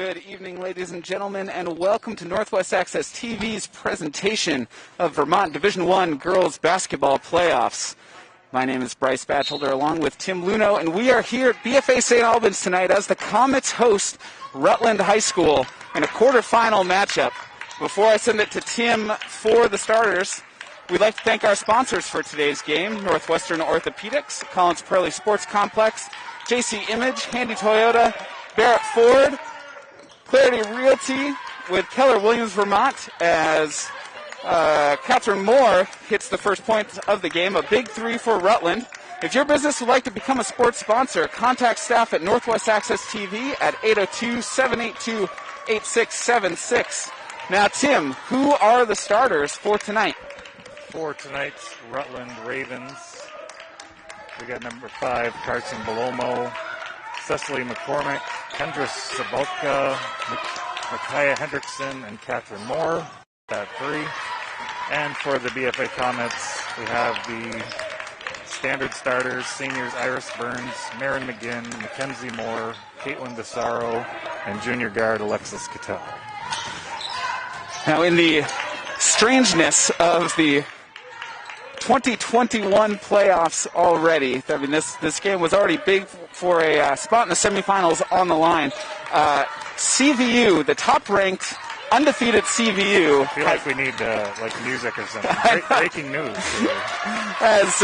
Good evening, ladies and gentlemen, and welcome to Northwest Access TV's presentation of Vermont Division I Girls Basketball Playoffs. My name is Bryce Batchelder, along with Tim Luno, and we are here at BFA St. Albans tonight as the Comets host Rutland High School in a quarterfinal matchup. Before I send it to Tim for the starters, we'd like to thank our sponsors for today's game: Northwestern Orthopedics, Collins Pearly Sports Complex, JC Image, Handy Toyota, Barrett Ford, Clarity Realty with Keller Williams Vermont, as Catherine Moore hits the first point of the game. A big three for Rutland. If your business would like to become a sports sponsor, contact staff at Northwest Access TV at 802-782-8676. Now, Tim, who are the starters for tonight? For tonight's Rutland Ravens, we got number 5, Carson Belomo, Cecily McCormick, Kendra Sobotka, Micaiah Hendrickson, and Catherine Moore. That 3. And for the BFA Comets, we have the standard starters: seniors Iris Burns, Marin McGinn, Mackenzie Moore, Caitlin DeSaro, and junior guard Alexis Cattell. Now, in the strangeness of the 2021 playoffs already, I mean, this game was already big for a spot in the semifinals on the line. CVU, the top-ranked, undefeated CVU. I feel like we need music or something. Breaking news. As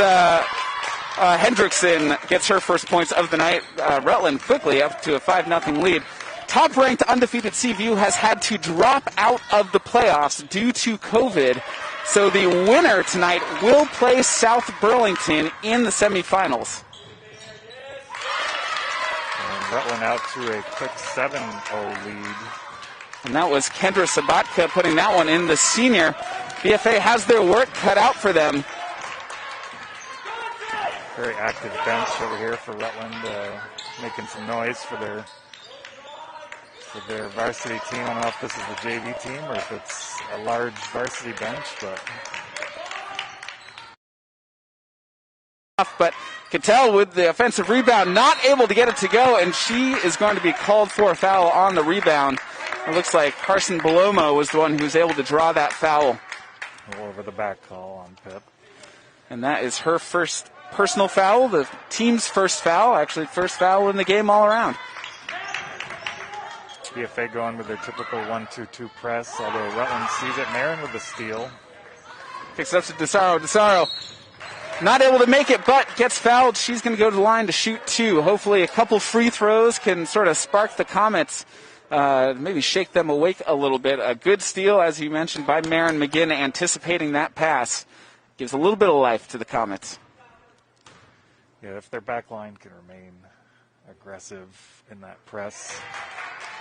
Hendrickson gets her first points of the night, Rutland quickly up to a 5-0 lead. Top-ranked undefeated CVU has had to drop out of the playoffs due to COVID. So the winner tonight will play South Burlington in the semifinals. And Rutland out to a quick 7-0 lead. And that was Kendra Sobotka putting that one in. The senior. BFA has their work cut out for them. Very active bench over here for Rutland, making some noise for their varsity team. I don't know if this is the JV team or if it's a large varsity bench, but Cattell with the offensive rebound, not able to get it to go, and she is going to be called for a foul on the rebound. It looks like Carson Belomo was the one who was able to draw that foul. Over the back call on Pip. And that is her first personal foul, the team's first foul, actually first foul in the game all around. BFA going with their typical 1-2-2 press, although Rutland sees it. Marin with the steal. Kicks up to DeSaro. DeSaro not able to make it, but gets fouled. She's going to go to the line to shoot 2. Hopefully a couple free throws can sort of spark the Comets, maybe shake them awake a little bit. A good steal, as you mentioned, by Marin McGinn, anticipating that pass. Gives a little bit of life to the Comets. Yeah, if their back line can remain aggressive in that press,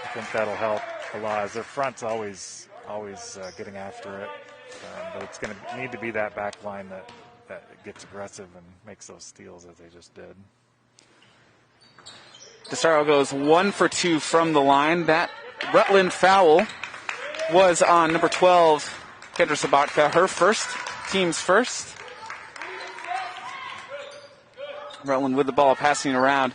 I think that'll help a lot, as their front's always getting after it. But it's going to need to be that back line that gets aggressive and makes those steals as they just did. DeSaro goes 1 for 2 from the line. That Rutland foul was on number 12, Kendra Sobotka, her first, team's first. Rutland with the ball, passing around.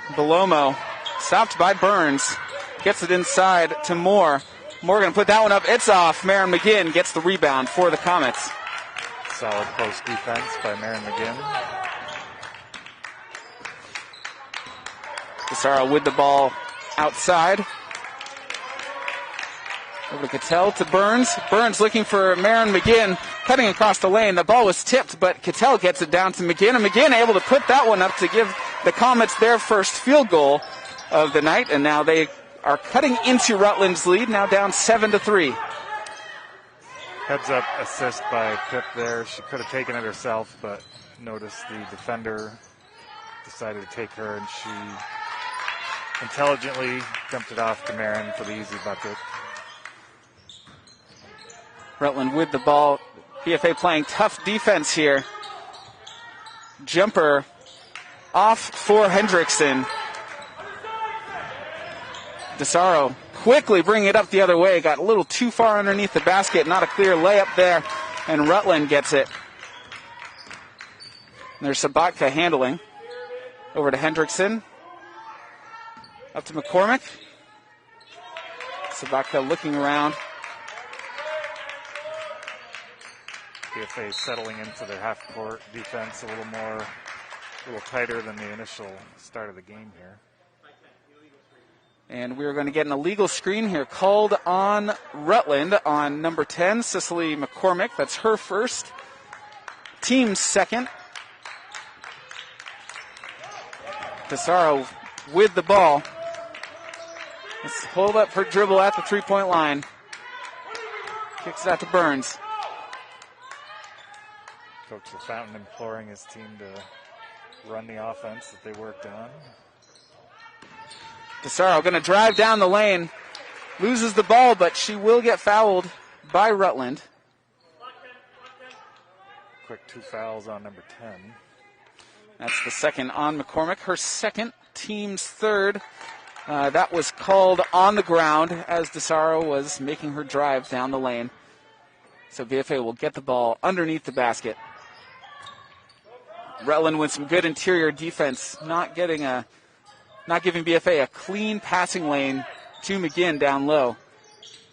Belomo stopped by Burns, gets it inside to Moore. Moore going to put that one up. It's off. Marin McGinn gets the rebound for the Comets. Solid post defense by Marin McGinn. DeSaro with the ball outside. Over to Cattell to Burns. Burns looking for Marin McGinn, cutting across the lane. The ball was tipped, but Cattell gets it down to McGinn. And McGinn able to put that one up to give the Comets their first field goal of the night. And now they are cutting into Rutland's lead, now down 7-3. Heads up assist by Pip there. She could have taken it herself, but noticed the defender decided to take her, and she intelligently dumped it off to Marin for the easy bucket. Rutland with the ball. BFA playing tough defense here. Jumper off for Hendrickson. DeSaro quickly bringing it up the other way. Got a little too far underneath the basket. Not a clear layup there. And Rutland gets it. There's Sobotka handling. Over to Hendrickson. Up to McCormick. Sobotka looking around. BFA settling into their half-court defense a little tighter than the initial start of the game here. And we're going to get an illegal screen here called on Rutland on number 10, Cicely McCormick. That's her first. Team's second. Pissarro with the ball. Let's hold up her dribble at the three-point line. Kicks it out to Burns. Coach LaFountain imploring his team to run the offense that they worked on. Pissarro going to drive down the lane. Loses the ball, but she will get fouled by Rutland. Quick 2 fouls on number 10. That's the second on McCormick. Her second, team's third. That was called on the ground as Pissarro was making her drive down the lane. So BFA will get the ball underneath the basket. Rutland with some good interior defense, not giving BFA a clean passing lane to McGinn down low.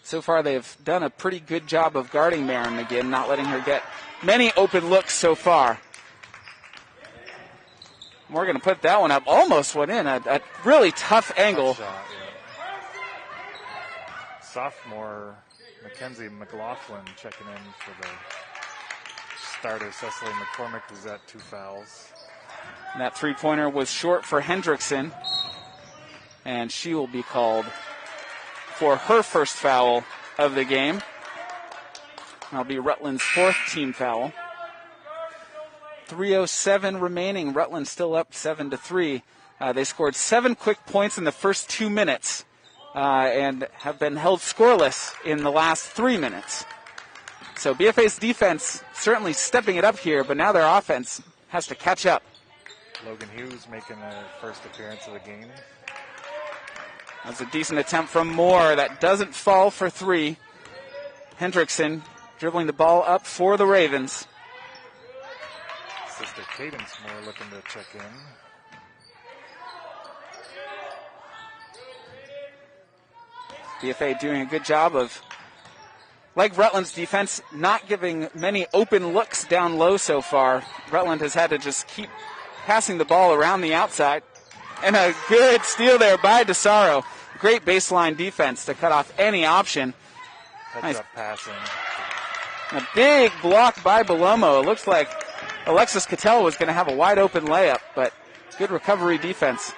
So far they've done a pretty good job of guarding Maren McGinn, not letting her get many open looks so far. We're going to put that one up. Almost went in. A really tough angle. Shot, yeah. Sophomore Mackenzie McLaughlin checking in for the starter. Cecily McCormick is at 2 fouls. And that three-pointer was short for Hendrickson. And she will be called for her first foul of the game. That'll be Rutland's fourth team foul. 3:07 remaining. Rutland still up 7-3. They scored 7 quick points in the first 2 minutes and have been held scoreless in the last 3 minutes. So BFA's defense certainly stepping it up here, but now their offense has to catch up. Logan Hughes making the first appearance of the game. That's a decent attempt from Moore. That doesn't fall for 3. Hendrickson dribbling the ball up for the Ravens. Sister Cadence Moore looking to check in. BFA doing a good job of, like Rutland's defense, not giving many open looks down low so far. Rutland has had to just keep passing the ball around the outside. And a good steal there by Pissarro. Great baseline defense to cut off any option. Heads up passing. A big block by Belomo. It looks like Alexis Cattell was going to have a wide open layup, but good recovery defense.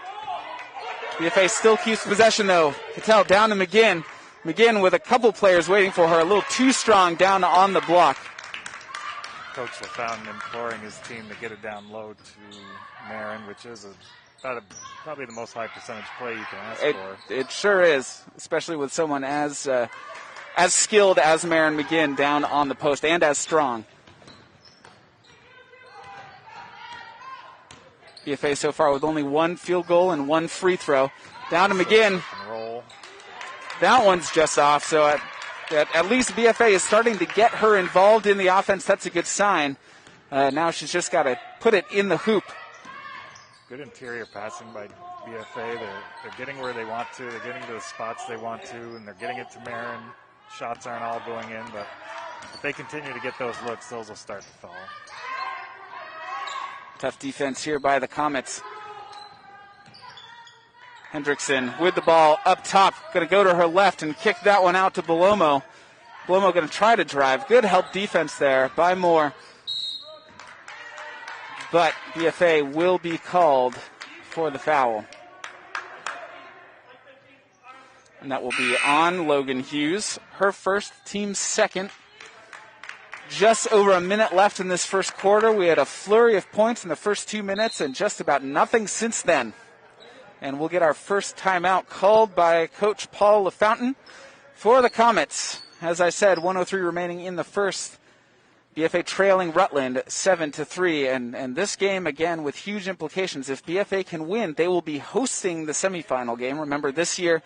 BFA still keeps possession though. Cattell down to McGinn. McGinn with a couple players waiting for her. A little too strong down on the block. Coach LaFountain imploring his team to get it down low to Maren, which is probably the most high percentage play you can ask for. It sure is, especially with someone as skilled as Maren McGinn down on the post and as strong. BFA so far with only 1 field goal and 1 free throw. Down to McGinn. Roll. That one's just off, so at least BFA is starting to get her involved in the offense. That's a good sign. Now she's just got to put it in the hoop. Good interior passing by BFA. They're getting where they want to. They're getting to the spots they want to, and they're getting it to Maren. Shots aren't all going in, but if they continue to get those looks, those will start to fall. Tough defense here by the Comets. Hendrickson with the ball up top. Going to go to her left and kick that one out to Belomo. Belomo going to try to drive. Good help defense there by Moore. But BFA will be called for the foul. And that will be on Logan Hughes. Her first, team's second. Just over a minute left in this first quarter. We had a flurry of points in the first 2 minutes and just about nothing since then. And we'll get our first timeout called by Coach Paul LaFountain for the Comets. As I said, 1:03 remaining in the first. BFA trailing Rutland 7-3. And this game, again, with huge implications. If BFA can win, they will be hosting the semifinal game. Remember, this year,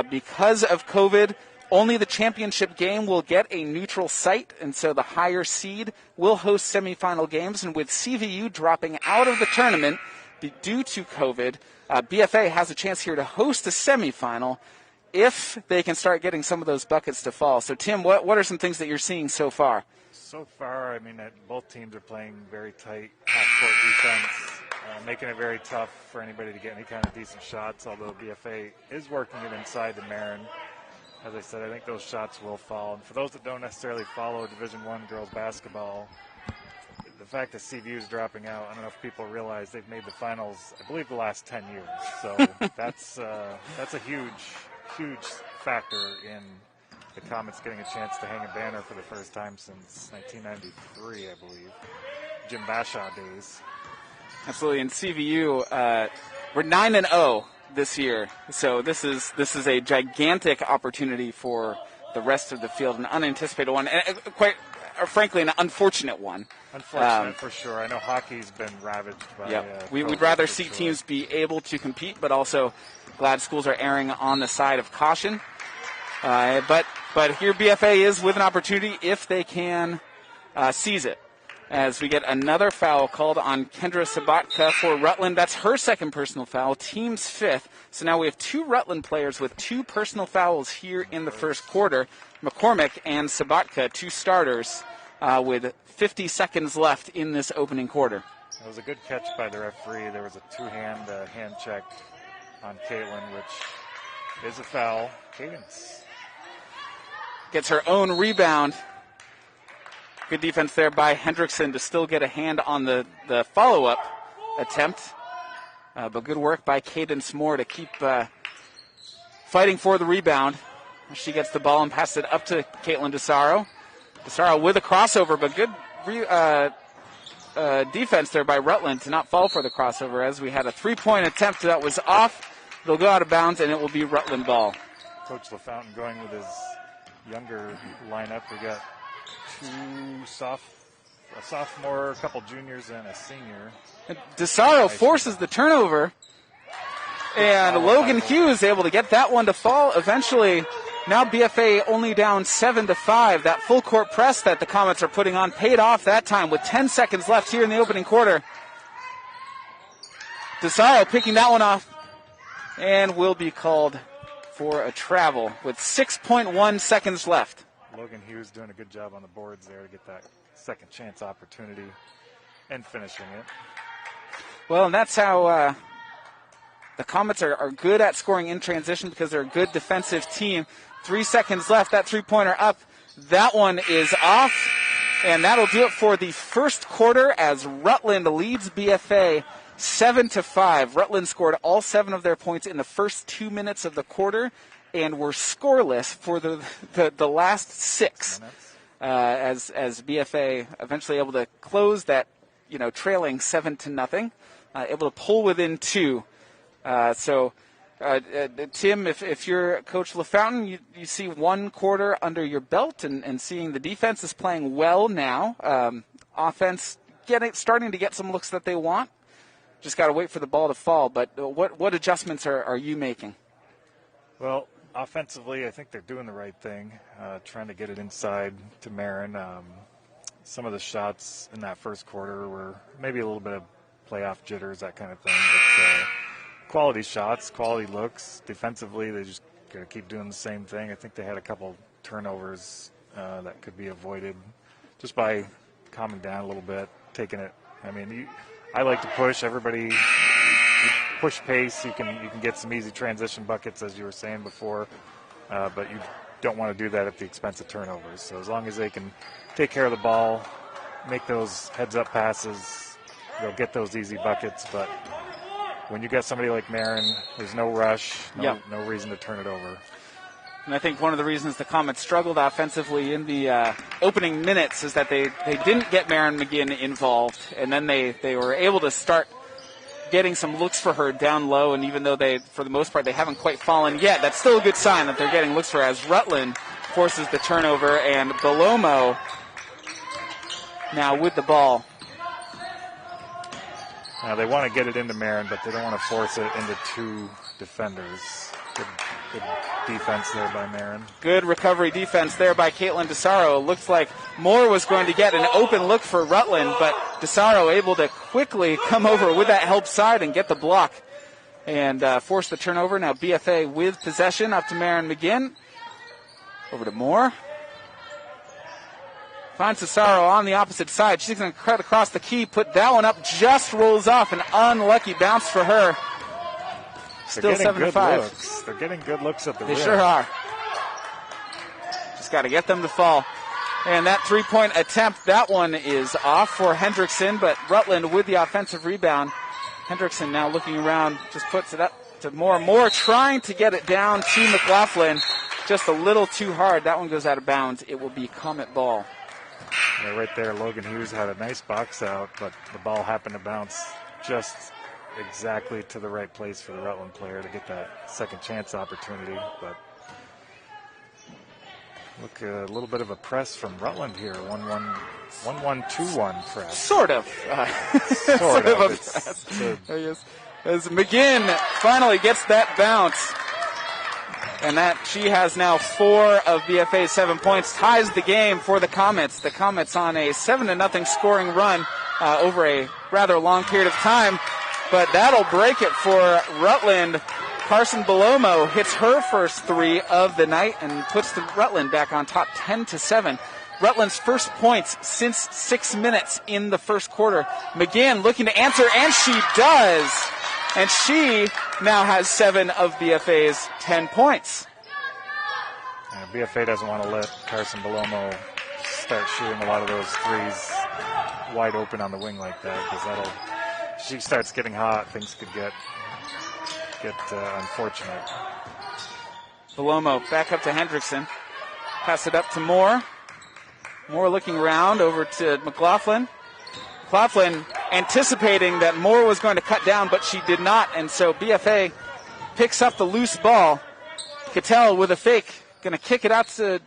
because of COVID, only the championship game will get a neutral site, and so the higher seed will host semifinal games. And with CVU dropping out of the tournament due to COVID, BFA has a chance here to host a semifinal if they can start getting some of those buckets to fall. So, Tim, what are some things that you're seeing so far? So far, I mean, both teams are playing very tight half-court defense, making it very tough for anybody to get any kind of decent shots, although BFA is working it inside the Marin. As I said, I think those shots will fall. And for those that don't necessarily follow Division I girls basketball, the fact that CVU is dropping out, I don't know if people realize they've made the finals, I believe, the last 10 years. So that's a huge factor in the Comets getting a chance to hang a banner for the first time since 1993, I believe. Jim Bashaw days. Absolutely. In CVU, we're 9-0 this year, so this is a gigantic opportunity for the rest of the field, an unanticipated one, and quite frankly, an unfortunate one. Unfortunate for sure. I know hockey's been ravaged by. Yep. We'd rather see teams be able to compete, but also glad schools are erring on the side of caution. But here BFA is with an opportunity if they can seize it. As we get another foul called on Kendra Sobotka for Rutland. That's her second personal foul, team's fifth. So now we have two Rutland players with two personal fouls here in the first quarter. McCormick and Sobotka, two starters, with 50 seconds left in this opening quarter. It was a good catch by the referee. There was a two-hand hand check on Caitlin, which is a foul. Cadence gets her own rebound. Good defense there by Hendrickson to still get a hand on the follow-up attempt. But good work by Cadence Moore to keep fighting for the rebound. She gets the ball and passes it up to Caitlin DeSaro. DeSaro with a crossover, but good defense there by Rutland to not fall for the crossover, as we had a three-point attempt that was off. They'll go out of bounds, and it will be Rutland ball. Coach LaFountain going with his younger lineup. We got a sophomore, a couple juniors, and a senior. DeSaro forces the turnover, and Logan Hughes able to get that one to fall eventually. Now BFA only down 7-5. That full court press that the Comets are putting on paid off that time with 10 seconds left here in the opening quarter. DeSaro picking that one off and will be called for a travel with 6.1 seconds left. Logan Hughes doing a good job on the boards there to get that second chance opportunity and finishing it. Well, and that's how the Comets are good at scoring in transition, because they're a good defensive team. 3 seconds left, that three-pointer up. That one is off, and that'll do it for the first quarter as Rutland leads BFA 7-5. Rutland scored all 7 of their points in the first 2 minutes of the quarter and were scoreless for the last 6. As BFA eventually able to close that, trailing 7-0, able to pull within 2. Tim, if you're Coach LaFountain, you see one quarter under your belt and seeing the defense is playing well now. Offense starting to get some looks that they want. Just got to wait for the ball to fall. But what adjustments are you making? Well, offensively, I think they're doing the right thing, trying to get it inside to Marin. Some of the shots in that first quarter were maybe a little bit of playoff jitters, that kind of thing. But quality shots, quality looks. Defensively, they just got to keep doing the same thing. I think they had a couple turnovers that could be avoided just by calming down a little bit, taking it. I mean, I like to push. Everybody, you push pace. You can get some easy transition buckets, as you were saying before, but you don't want to do that at the expense of turnovers. So as long as they can take care of the ball, make those heads-up passes, they'll get those easy buckets. But when you got somebody like Marin, there's no rush, no reason to turn it over. And I think one of the reasons the Comets struggled offensively in the opening minutes is that they didn't get Marin McGinn involved, and then they were able to start getting some looks for her down low, and even though for the most part, they haven't quite fallen yet, that's still a good sign that they're getting looks for her as Rutland forces the turnover, and Belomo now with the ball. Now they want to get it into Marin, but they don't want to force it into 2 defenders. Good defense there by Marin. Good recovery defense there by Caitlin DeSaro. Looks like Moore was going to get an open look for Rutland, but DeSaro able to quickly come over with that help side and get the block. and forced the turnover. Now BFA with possession, up to Marin McGinn. Over to Moore. Finds Cesaro on the opposite side. She's going to cut across the key, put that one up, just rolls off. An unlucky bounce for her. Still 7-5. They're getting good looks at the rim. They sure are. Just got to get them to fall. And that three-point attempt, that one is off for Hendrickson, but Rutland with the offensive rebound. Hendrickson now looking around, just puts it up to Moore. Moore trying to get it down to McLaughlin. Just a little too hard. That one goes out of bounds. It will be Comet ball. Yeah, right there, Logan Hughes had a nice box out, but the ball happened to bounce just exactly to the right place for the Rutland player to get that second chance opportunity. But look, a little bit of a press from Rutland here. 1-1-2-1 press. Sort of. Sort of. A press. There he is. As McGinn finally gets that bounce. And that she has now 4 of BFA's 7 points, ties the game for the Comets. The Comets on a 7-0 scoring run over a rather long period of time. But that'll break it for Rutland. Carson Belomo hits her first 3 of the night and puts the Rutland back on top 10-7. Rutland's first points since 6 minutes in the first quarter. McGinn looking to answer, and she does. And she now has 7 of BFA's 10 points. BFA doesn't want to let Carson Belomo start shooting a lot of those threes wide open on the wing like that, because she starts getting hot, things could get unfortunate. Belomo back up to Hendrickson. Pass it up to Moore. Moore looking around over to McLaughlin. McLaughlin anticipating that Moore was going to cut down, but she did not, and so BFA picks up the loose ball. Cattell with a fake, going to kick it out to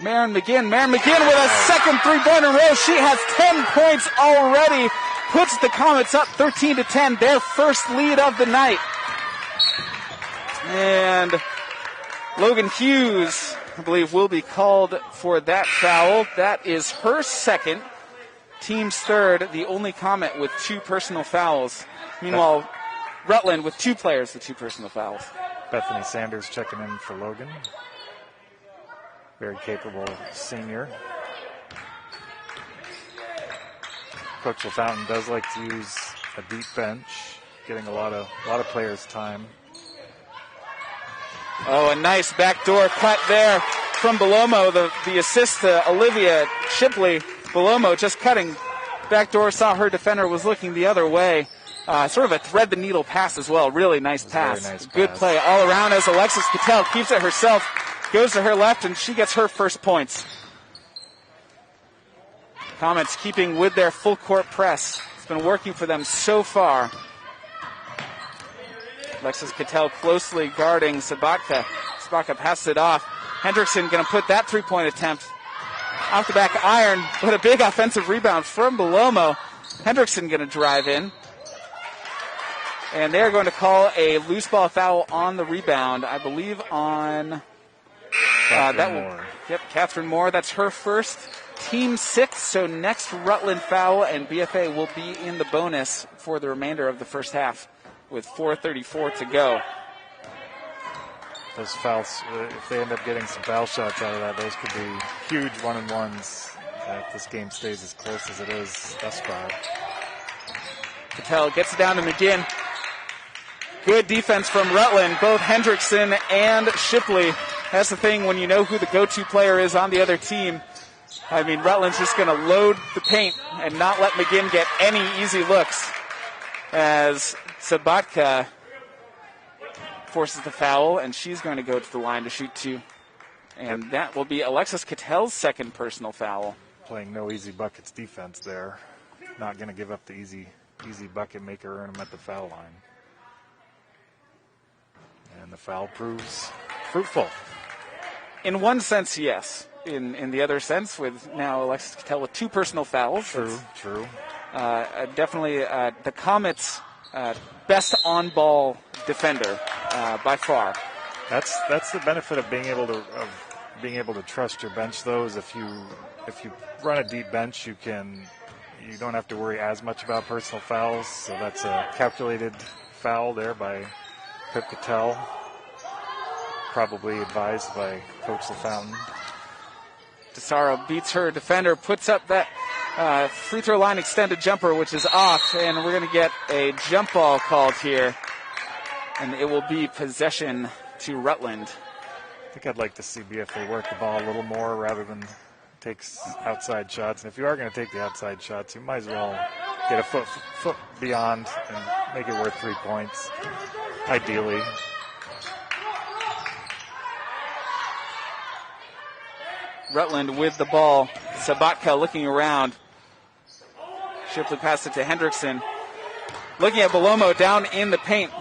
Marin McGinn. Marin McGinn with a second three-pointer in a row. She has 10 points already, puts the Comets up 13-10, their first lead of the night. And Logan Hughes, I believe, will be called for that foul. That is her second. Team's third, the only Comet with 2 personal fouls. Meanwhile, Rutland with 2 players with 2 personal fouls. Bethany Sanders checking in for Logan. Very capable senior. Coach LaFountain does like to use a deep bench, getting a lot of players time. Oh, a nice backdoor cut there from Belomo. The assist to Olivia Shipley. Belomo just cutting backdoor, saw her defender was looking the other way. Sort of a thread-the-needle pass as well. Really nice pass. Very nice Good pass. play all around as Alexis Cattell keeps it herself, goes to her left, and she gets her first points. Comets keeping with their full-court press. It's been working for them so far. Alexis Cattell closely guarding Sobotka. Sobotka passes it off. Hendrickson going to put that three-point attempt off the back iron, but a big offensive rebound from Belomo. Hendrickson going to drive in. And they're going to call a loose ball foul on the rebound, I believe on Moore. Yep, Catherine Moore. That's her first, team 6. So next Rutland foul, and BFA will be in the bonus for the remainder of the first half with 4:34 to go. Those fouls, if they end up getting some foul shots out of that, those could be huge one-and-ones if this game stays as close as it is thus far. Cattell gets it down to McGinn. Good defense from Rutland, both Hendrickson and Shipley. That's the thing when you know who the go-to player is on the other team. I mean, Rutland's just going to load the paint and not let McGinn get any easy looks as Sobotka forces the foul, and she's going to go to the line to shoot 2. And that will be Alexis Cattell's second personal foul. Playing no easy buckets defense there. Not going to give up the easy bucket maker, earn them at the foul line. And the foul proves fruitful. In one sense, yes. In the other sense, with now Alexis Cattell with 2 personal fouls. True. Definitely the Comets' best on-ball defender by far. That's the benefit of being able to trust your bench. Though, is if you run a deep bench, you don't have to worry as much about personal fouls. So that's a calculated foul there by Pip Cattell, probably advised by Coach LaFountain. DeSaro beats her defender, puts up that free throw line extended jumper, which is off, and we're going to get a jump ball called here, and it will be possession to Rutland. I think I'd like to see BFA work the ball a little more rather than take outside shots. And if you are going to take the outside shots, you might as well get a foot beyond and make it worth 3 points, ideally. Rutland with the ball. Sobotka looking around. Shipley passed it to Hendrickson. Looking at Belomo down in the paint.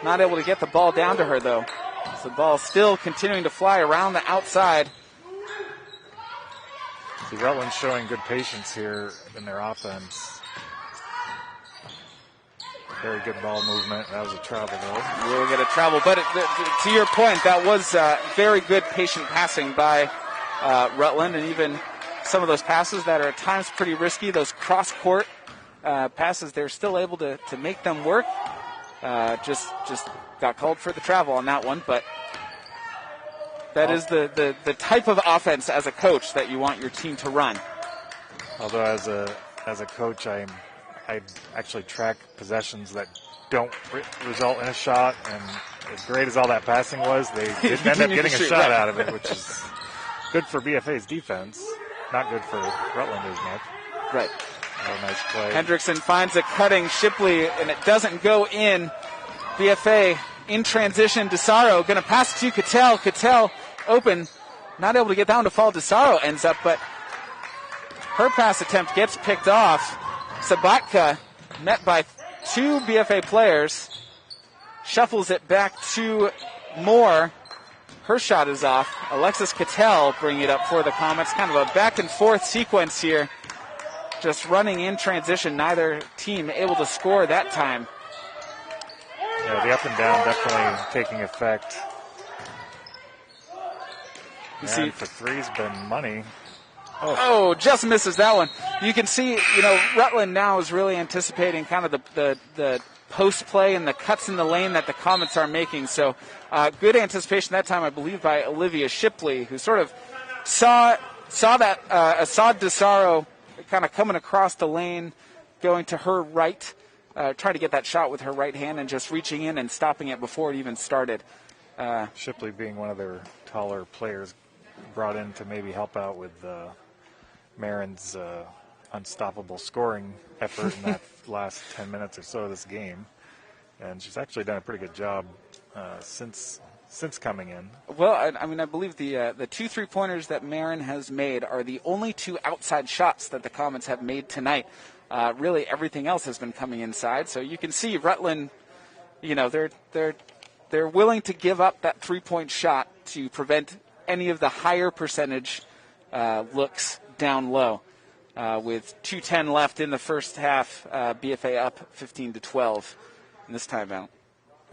Not able to get the ball down to her, though. So the ball still continuing to fly around the outside. See, Rutland's showing good patience here in their offense. Very good ball movement. That was a travel, though. We'll get a travel. But to your point, that was very good patient passing by Rutland, and even some of those passes that are at times pretty risky, those cross-court passes, they're still able to make them work. Just got called for the travel on that one, but that is the type of offense as a coach that you want your team to run. Although as a coach, I actually track possessions that don't result in a shot, and as great as all that passing was, they didn't end up getting a shot out of it, which is good for BFA's defense, not good for Rutland as much. Right. Oh, nice play. Hendrickson finds a cutting Shipley, and it doesn't go in. BFA in transition. DeSaro going to pass it to Cattell. Cattell open, not able to get down to fall. DeSaro ends up, but her pass attempt gets picked off. Sobotka met by two BFA players. Shuffles it back to Moore. Her shot is off. Alexis Cattell bringing it up for the Comets. Kind of a back and forth sequence here. Just running in transition. Neither team able to score that time. Yeah, the up and down definitely taking effect. You see, for three's been money. Oh, just misses that one. You can see, Rutland now is really anticipating kind of the post play and the cuts in the lane that the Comets are making. So good anticipation that time, I believe, by Olivia Shipley, who sort of saw DeSaro kind of coming across the lane, going to her right, trying to get that shot with her right hand and just reaching in and stopping it before it even started. Shipley being one of their taller players brought in to maybe help out with Marin's unstoppable scoring effort in that last 10 minutes or so of this game. And she's actually done a pretty good job since coming in. Well, I believe the 2 3-pointers that Marin has made are the only 2 outside shots that the Comets have made tonight. Really, everything else has been coming inside. So you can see Rutland, they're willing to give up that 3-point shot to prevent any of the higher percentage looks down low. With 2:10 left in the first half, BFA up 15-12 in this timeout.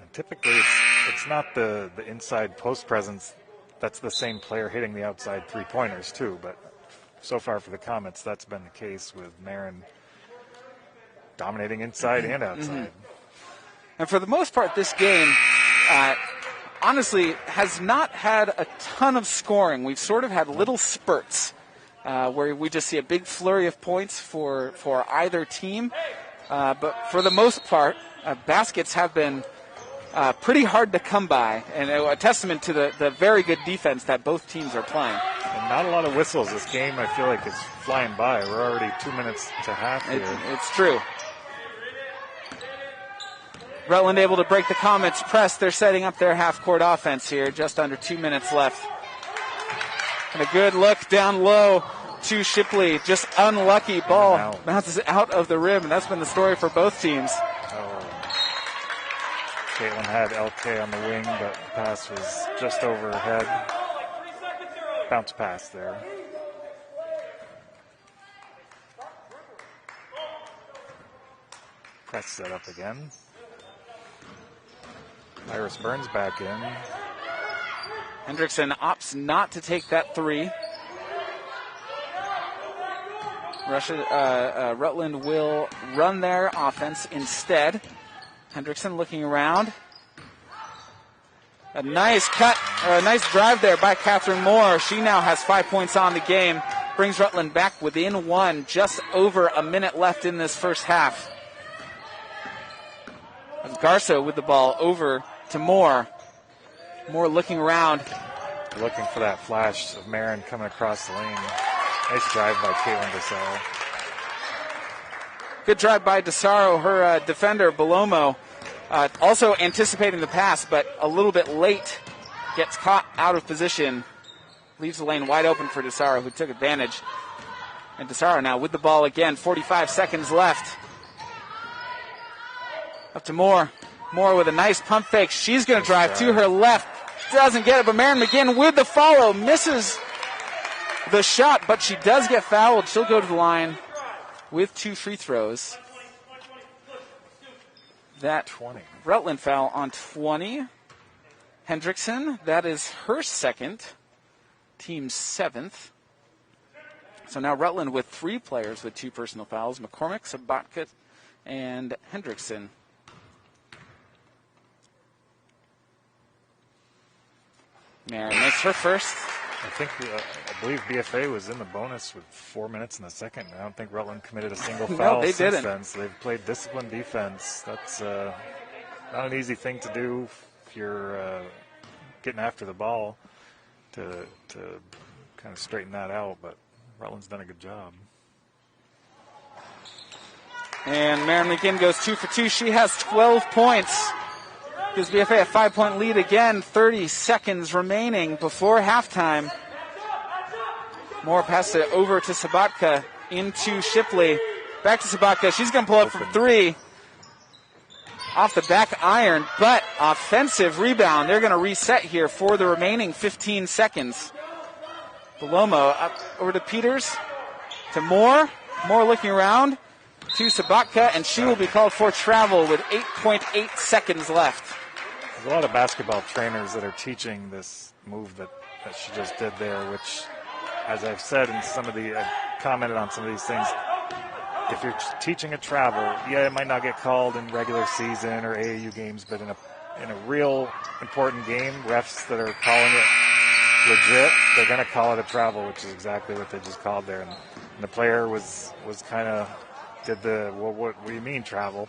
And typically, it's not the inside post presence that's the same player hitting the outside 3-pointers too. But so far for the Comets, that's been the case with Marin dominating inside and outside. Mm-hmm. And for the most part, this game honestly has not had a ton of scoring. We've sort of had little spurts where we just see a big flurry of points for either team. But for the most part, baskets have been pretty hard to come by, and a testament to the very good defense that both teams are playing. And not a lot of whistles. This game, I feel like, is flying by. We're already 2 minutes to half here. It's true. Rutland able to break the Comets' press. They're setting up their half-court offense here. Just under 2 minutes left. And a good look down low to Shipley. Just unlucky ball. Bounces out of the rim, and that's been the story for both teams. Caitlin had LK on the wing, but the pass was just over her head. Bounce pass there. Press set up again. Iris Burns back in. Hendrickson opts not to take that 3. Rutland will run their offense instead. Hendrickson looking around. A nice cut, or a nice drive there by Catherine Moore. She now has 5 points on the game. Brings Rutland back within one. Just over a minute left in this first half. As Garza with the ball over to Moore. Moore looking around. Looking for that flash of Marin coming across the lane. Nice drive by Caitlin DeSaro. Good drive by DeSaro, her defender, Belomo. Also anticipating the pass, but a little bit late. Gets caught out of position. Leaves the lane wide open for DeSaro, who took advantage. And DeSaro now with the ball again. 45 seconds left. Up to Moore. Moore with a nice pump fake. She's going to drive to her left. Doesn't get it, but Marin McGinn with the follow. Misses the shot, but she does get fouled. She'll go to the line with 2 free throws. That 20. Rutland foul on 20. Hendrickson, that is her second. Team 7th. So now Rutland with 3 players with 2 personal fouls. McCormick, Sobotka, and Hendrickson. Marin makes her first. I believe BFA was in the bonus with 4 minutes in the second. I don't think Rutland committed a single foul they since didn't. then. So they've played disciplined defense. That's not an easy thing to do if you're getting after the ball to kind of straighten that out. But Rutland's done a good job. And Marin McGinn goes 2 for 2. She has 12 points. Gives BFA a 5-point lead again. 30 seconds remaining before halftime. Moore passes it over to Sobotka, into Shipley. Back to Sobotka. She's going to pull up from 3. Off the back iron, but offensive rebound. They're going to reset here for the remaining 15 seconds. Belomo up over to Peters. To Moore. Moore looking around. To Sobotka, and she will be called for travel with 8.8 seconds left. There's a lot of basketball trainers that are teaching this move that she just did there, which, as I've said in I've commented on some of these things, if you're teaching a travel, yeah, it might not get called in regular season or AAU games, but in a real important game, refs that are calling it legit, they're going to call it a travel, which is exactly what they just called there. And the player was kind of did what do you mean travel?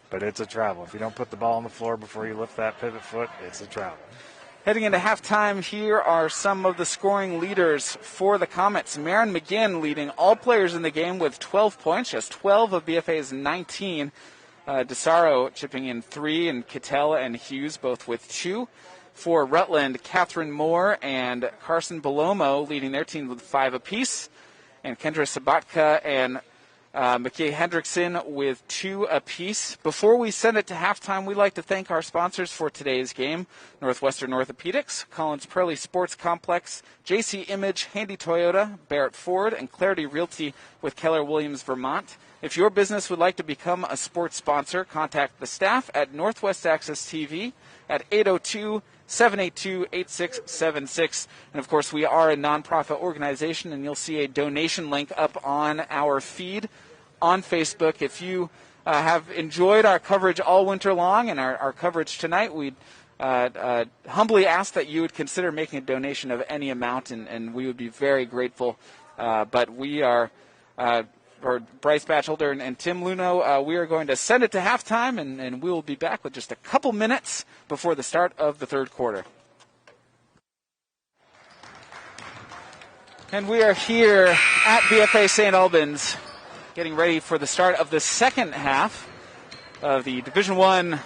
But it's a travel. If you don't put the ball on the floor before you lift that pivot foot, it's a travel. Heading into halftime, here are some of the scoring leaders for the Comets. Marin McGinn leading all players in the game with 12 points, just 12 of BFA's 19. DeSaro chipping in 3, and Cattell and Hughes both with 2. For Rutland, Catherine Moore and Carson Belomo leading their team with 5 apiece. And Kendra Sobotka and McKay Hendrickson with 2 apiece. Before we send it to halftime, we'd like to thank our sponsors for today's game: Northwestern Orthopedics, Collins Pearly Sports Complex, JC Image, Handy Toyota, Barrett Ford, and Clarity Realty with Keller Williams, Vermont. If your business would like to become a sports sponsor, contact the staff at Northwest Access TV at 802-782-8676. And, of course, we are a nonprofit organization, and you'll see a donation link up on our feed on Facebook. If you have enjoyed our coverage all winter long and our coverage tonight, we'd humbly ask that you would consider making a donation of any amount, and we would be very grateful. But we are... or Bryce Batchelder and Tim Luno, we are going to send it to halftime, and we will be back with just a couple minutes before the start of the third quarter. And we are here at BFA St. Albans, getting ready for the start of the second half of the Division I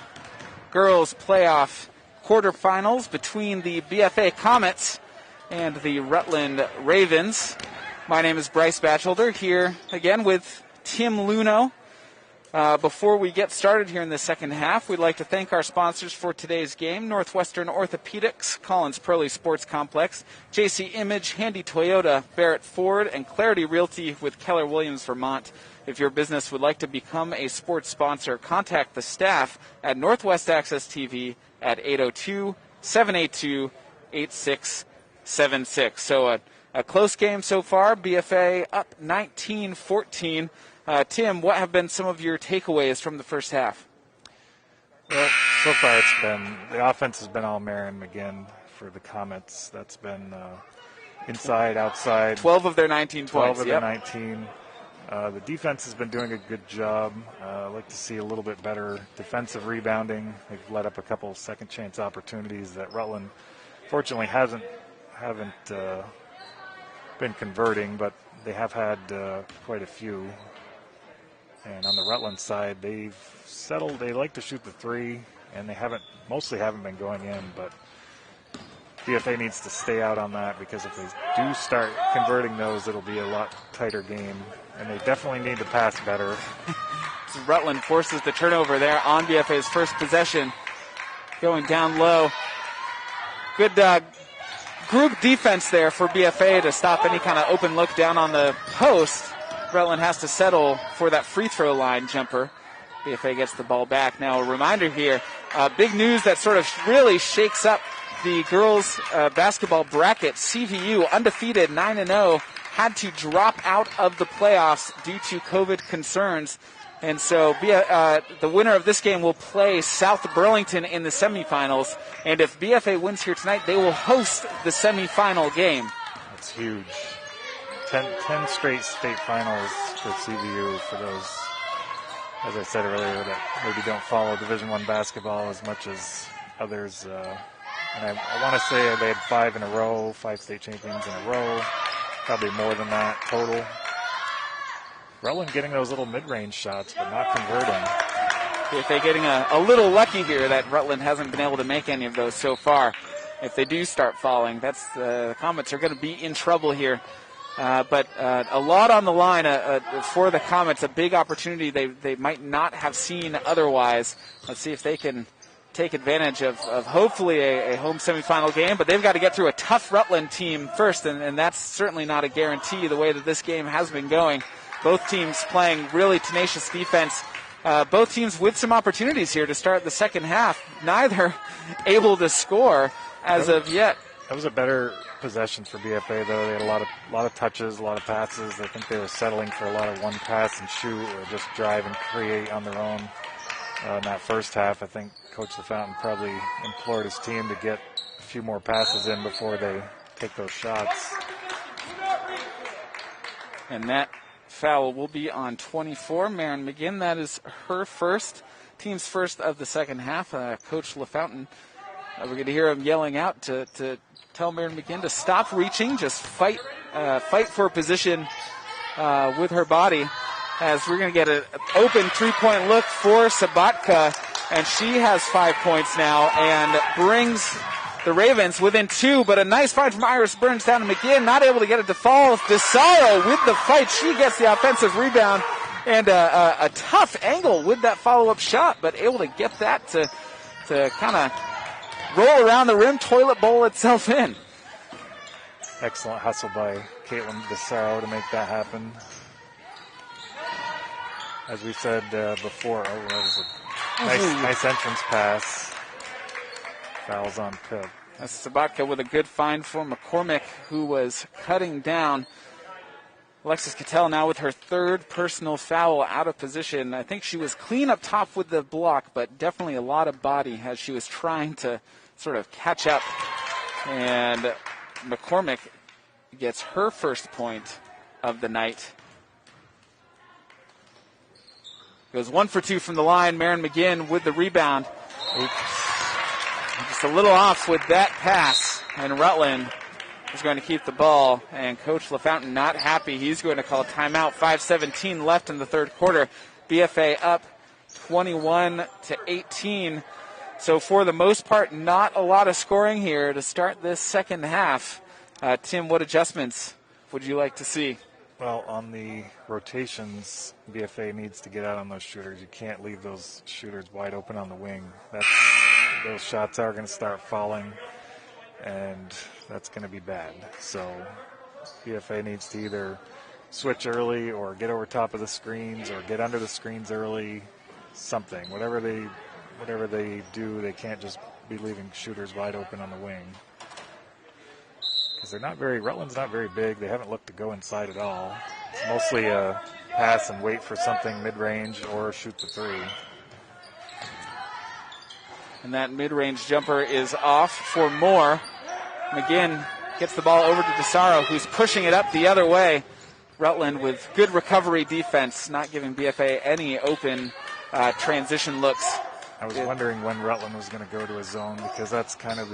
girls playoff quarterfinals between the BFA Comets and the Rutland Ravens. My name is Bryce Batchelder, here again with Tim Luno. Before we get started here in the second half, we'd like to thank our sponsors for today's game: Northwestern Orthopedics, Collins Pearly Sports Complex, JC Image, Handy Toyota, Barrett Ford, and Clarity Realty with Keller Williams, Vermont. If your business would like to become a sports sponsor, contact the staff at Northwest Access TV at 802-782-8676. So a close game so far. BFA up 19-14. Tim, what have been some of your takeaways from the first half? Well, So far, the offense has been all Marion McGinn for the Comets. That's been inside, outside. 12 of their 19 12 points. of their 19. The defense has been doing a good job. I'd like to see a little bit better defensive rebounding. They've let up a couple of second chance opportunities that Rutland, fortunately, haven't been converting, but they have had quite a few. And on the Rutland side, they've settled. They like to shoot the three, and they mostly haven't been going in, but BFA needs to stay out on that, because if they do start converting those, it'll be a lot tighter game, and they definitely need to pass better. So Rutland forces the turnover there on BFA's first possession, going down low. Good group defense there for BFA to stop any kind of open look down on the post. Rutland has to settle for that free throw line jumper. BFA gets the ball back. Now a reminder here, big news that sort of really shakes up the girls' basketball bracket. CVU, undefeated, 9-0, had to drop out of the playoffs due to COVID concerns. And so the winner of this game will play South Burlington in the semifinals. And if BFA wins here tonight, they will host the semifinal game. That's huge. 10 straight state finals for CVU, for those, as I said earlier, that maybe don't follow Division I basketball as much as others. And I want to say they had 5 in a row, 5 state champions in a row, probably more than that total. Rutland getting those little mid-range shots, but not converting. BFA getting a little lucky here that Rutland hasn't been able to make any of those so far. If they do start falling, the Comets are going to be in trouble here. But a lot on the line for the Comets, a big opportunity they might not have seen otherwise. Let's see if they can take advantage of hopefully a home semifinal game, but they've got to get through a tough Rutland team first, and that's certainly not a guarantee the way that this game has been going. Both teams playing really tenacious defense. Both teams with some opportunities here to start the second half. Neither able to score as of yet. That was a better possession for BFA, though. They had a lot of touches, a lot of passes. I think they were settling for a lot of one pass and shoot, or just drive and create on their own. In that first half, I think Coach LaFountain probably implored his team to get a few more passes in before they take those shots. And that foul will be on 24. Marin McGinn, that is her first, team's first of the second half. Coach LaFountain, we're going to hear him yelling out to tell Marin McGinn to stop reaching, just fight for position with her body. As we're going to get an open three-point look for Sobotka, and she has 5 points now and brings the Ravens within 2, but a nice fight from Iris Burns down to McGinn, not able to get it to fall. DeSaro with the fight. She gets the offensive rebound and a tough angle with that follow-up shot, but able to get that to kind of roll around the rim, toilet bowl itself in. Excellent hustle by Caitlin DeSaro to make that happen. As we said before, that was a nice entrance pass. Fouls on Pip. That's Sobotka with a good find for McCormick, who was cutting down. Alexis Cattell now with her third personal foul, out of position. I think she was clean up top with the block, but definitely a lot of body as she was trying to sort of catch up. And McCormick gets her first point of the night. Goes 1 for 2 from the line. Marin McGinn with the rebound. Just a little off with that pass. And Rutland is going to keep the ball. And Coach LaFountain not happy. He's going to call a timeout. 5:17 left in the third quarter. BFA up 21-18. So for the most part, not a lot of scoring here to start this second half. Tim, what adjustments would you like to see? Well, on the rotations, BFA needs to get out on those shooters. You can't leave those shooters wide open on the wing. Those shots are going to start falling, and that's going to be bad. So BFA needs to either switch early or get over top of the screens or get under the screens early, something. Whatever they do, they can't just be leaving shooters wide open on the wing. Because Rutland's not very big. They haven't looked to go inside at all. It's mostly a pass and wait for something mid-range or shoot the three. And that mid-range jumper is off for more. McGinn gets the ball over to DeSaro, who's pushing it up the other way. Rutland with good recovery defense, not giving BFA any open transition looks. I was wondering when Rutland was going to go to a zone, because that's kind of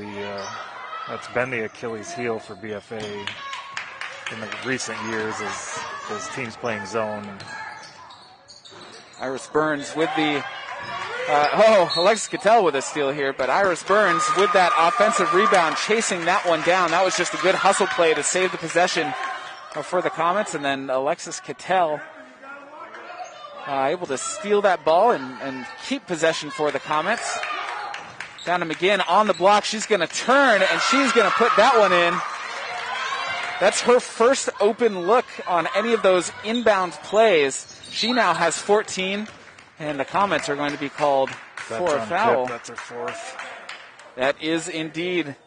that's been the Achilles heel for BFA in the recent years, is teams playing zone. Iris Burns with the Alexis Cattell with a steal here, but Iris Burns with that offensive rebound, chasing that one down. That was just a good hustle play to save the possession for the Comets, and then Alexis Cattell able to steal that ball and keep possession for the Comets. Down to McGinn on the block. She's going to turn, and she's going to put that one in. That's her first open look on any of those inbound plays. She now has 14, and the Comets are going to be called for a foul. That's her fourth. That is indeed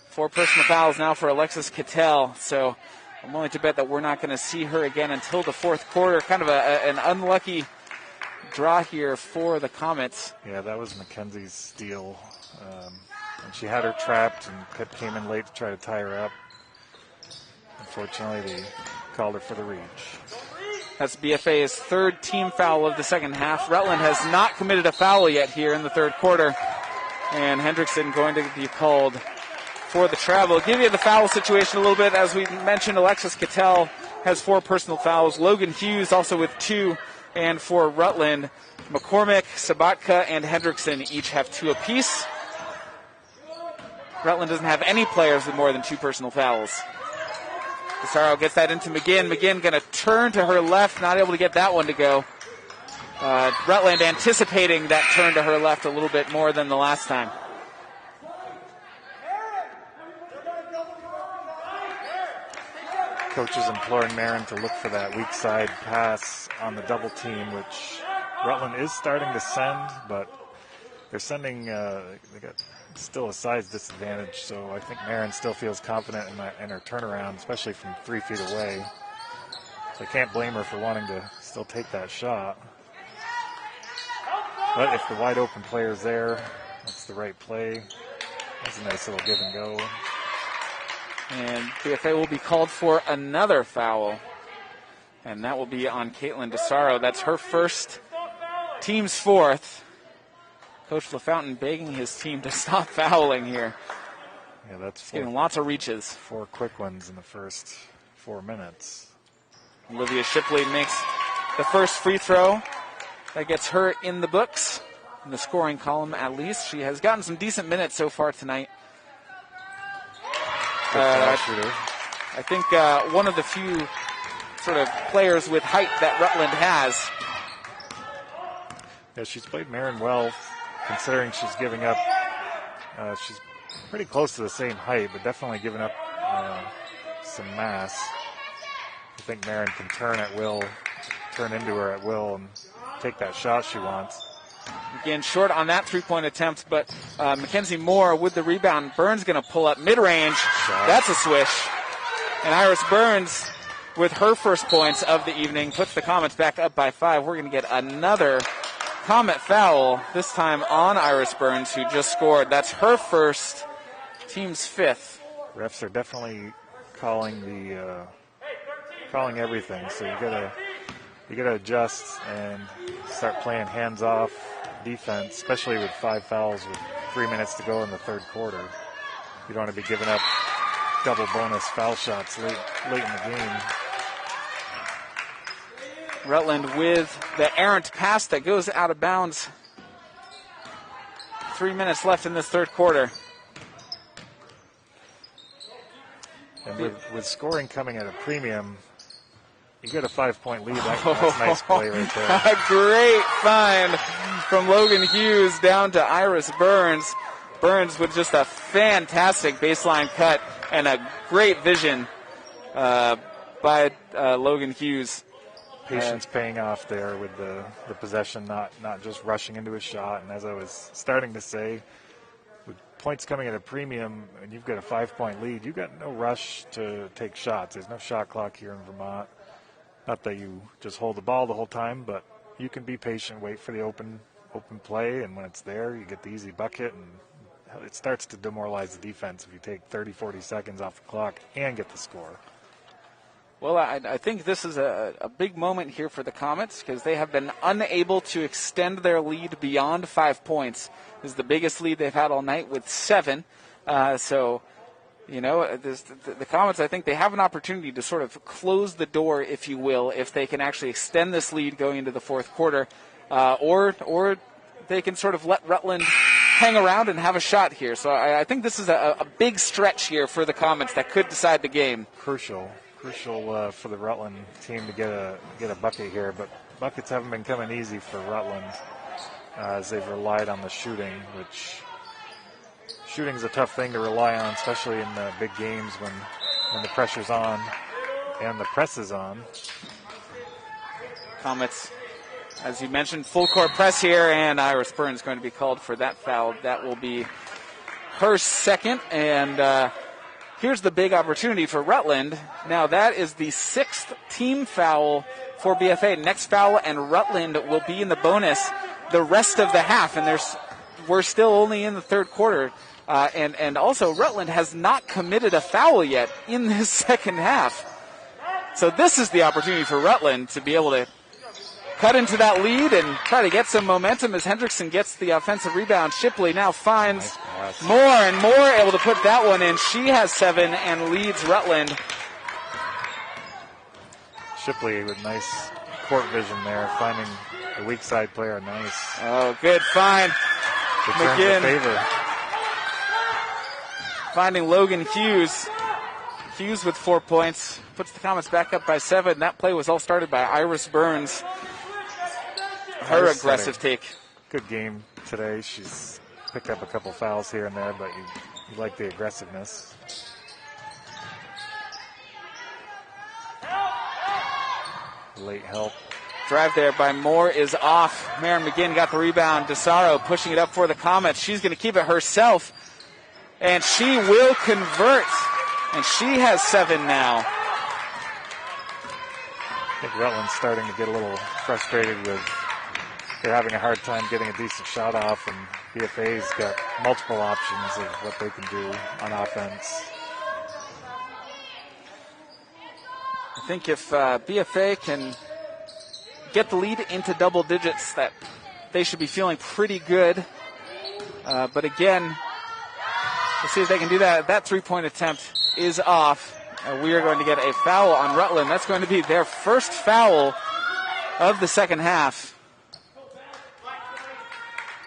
4 personal fouls now for Alexis Cattell. So I'm willing to bet that we're not going to see her again until the fourth quarter. Kind of an unlucky draw here for the Comets. Yeah, that was Mackenzie's steal. And she had her trapped, and Pitt came in late to try to tie her up. Unfortunately, they called her for the reach. That's BFA's third team foul of the second half. Rutland has not committed a foul yet here in the third quarter. And Hendrickson going to be called for the travel. Give you the foul situation a little bit. As we mentioned, Alexis Cattell has 4 personal fouls. Logan Hughes also with 2. And for Rutland, McCormick, Sobotka, and Hendrickson each have 2 apiece. Rutland doesn't have any players with more than 2 personal fouls. DeSaro gets that into McGinn. McGinn going to turn to her left, not able to get that one to go. Rutland anticipating that turn to her left a little bit more than the last time. Coach is imploring Marin to look for that weak side pass on the double team, which Rutland is starting to send, but they're sending, they got still a size disadvantage, so I think Marin still feels confident in her turnaround, especially from 3 feet away. So I can't blame her for wanting to still take that shot. But if the wide open player's there, that's the right play. That's a nice little give and go. And BFA will be called for another foul, and that will be on Caitlin DeSaro. That's her first, team's 4th. Coach LaFountain begging his team to stop fouling here. Yeah, that's getting lots of reaches. 4 quick ones in the first 4 minutes. Olivia Shipley makes the first free throw. That gets her in the books, in the scoring column at least. She has gotten some decent minutes so far tonight. I think one of the few sort of players with height that Rutland has. Yeah, she's played Marin well, considering she's giving up. She's pretty close to the same height, but definitely giving up some mass. I think Marin can turn into her at will, and take that shot she wants. Again, short on that 3-point attempt, but Mackenzie Moore with the rebound. Burns going to pull up mid-range. That's a swish. And Iris Burns, with her first points of the evening, puts the Comets back up by 5. We're going to get another Comet foul, this time on Iris Burns, who just scored. That's her first, team's 5th. Refs are definitely calling everything, so you gotta adjust and start playing hands-off defense, especially with 5 fouls with 3 minutes to go in the third quarter. You don't want to be giving up double bonus foul shots late in the game. Rutland with the errant pass that goes out of bounds. 3 minutes left in this third quarter. And with scoring coming at a premium, you get a 5-point lead. That's a nice play right there. A great find from Logan Hughes down to Iris Burns. Burns with just a fantastic baseline cut and a great vision by Logan Hughes. Patience paying off there with the possession, not just rushing into a shot. And as I was starting to say, with points coming at a premium and you've got a 5-point lead, you've got no rush to take shots. There's no shot clock here in Vermont. Not that you just hold the ball the whole time, but you can be patient, wait for the open open play, and when it's there, you get the easy bucket, and it starts to demoralize the defense if you take 30, 40 seconds off the clock and get the score. Well, I think this is a big moment here for the Comets because they have been unable to extend their lead beyond 5 points. This is the biggest lead they've had all night with 7. So, you know, the Comets, I think they have an opportunity to sort of close the door, if you will, if they can actually extend this lead going into the fourth quarter. Or they can sort of let Rutland hang around and have a shot here. So I think this is a big stretch here for the Comets that could decide the game. Crucial for the Rutland team to get a bucket here, but buckets haven't been coming easy for Rutland as they've relied on the shooting, which shooting's a tough thing to rely on, especially in the big games when the pressure's on and the press is on. Comets, as you mentioned, full court press here, and Iris Burns going to be called for that foul. That will be her second, and here's the big opportunity for Rutland. Now that is the 6th team foul for BFA. Next foul, and Rutland will be in the bonus the rest of the half, and we're still only in the third quarter. And also Rutland has not committed a foul yet in this second half. So this is the opportunity for Rutland to be able to cut into that lead and try to get some momentum as Hendrickson gets the offensive rebound. Shipley now finds more and more, able to put that one in. She has 7 and leads Rutland. Shipley with nice court vision there, finding the weak side player. Nice. Oh, good find. Returns the favor. Finding Logan Hughes. Hughes with 4 points. Puts the Comets back up by 7. That play was all started by Iris Burns. Her aggressive take. Good game today. She's picked up a couple fouls here and there, but you like the aggressiveness. Late help. Drive there by Moore is off. Maren McGinn got the rebound. DeSaro pushing it up for the Comets. She's going to keep it herself. And she will convert. And she has 7 now. I think Rutland's starting to get a little frustrated with they're having a hard time getting a decent shot off, and BFA's got multiple options of what they can do on offense. I think if BFA can get the lead into double digits, that they should be feeling pretty good. But again, we'll see if they can do that. That 3-point attempt is off. We are going to get a foul on Rutland. That's going to be their first foul of the second half.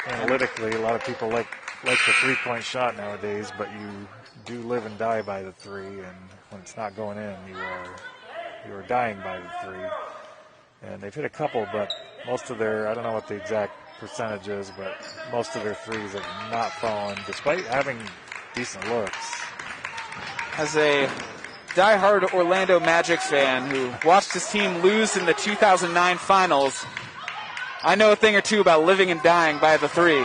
Analytically, a lot of people like the 3-point shot nowadays, but you do live and die by the 3, and when it's not going in, you are dying by the 3. And they've hit a couple, but most of their, I don't know what the exact percentage is, but most of their 3s have not fallen, despite having decent looks. As a diehard Orlando Magic fan who watched his team lose in the 2009 finals, I know a thing or two about living and dying by the 3.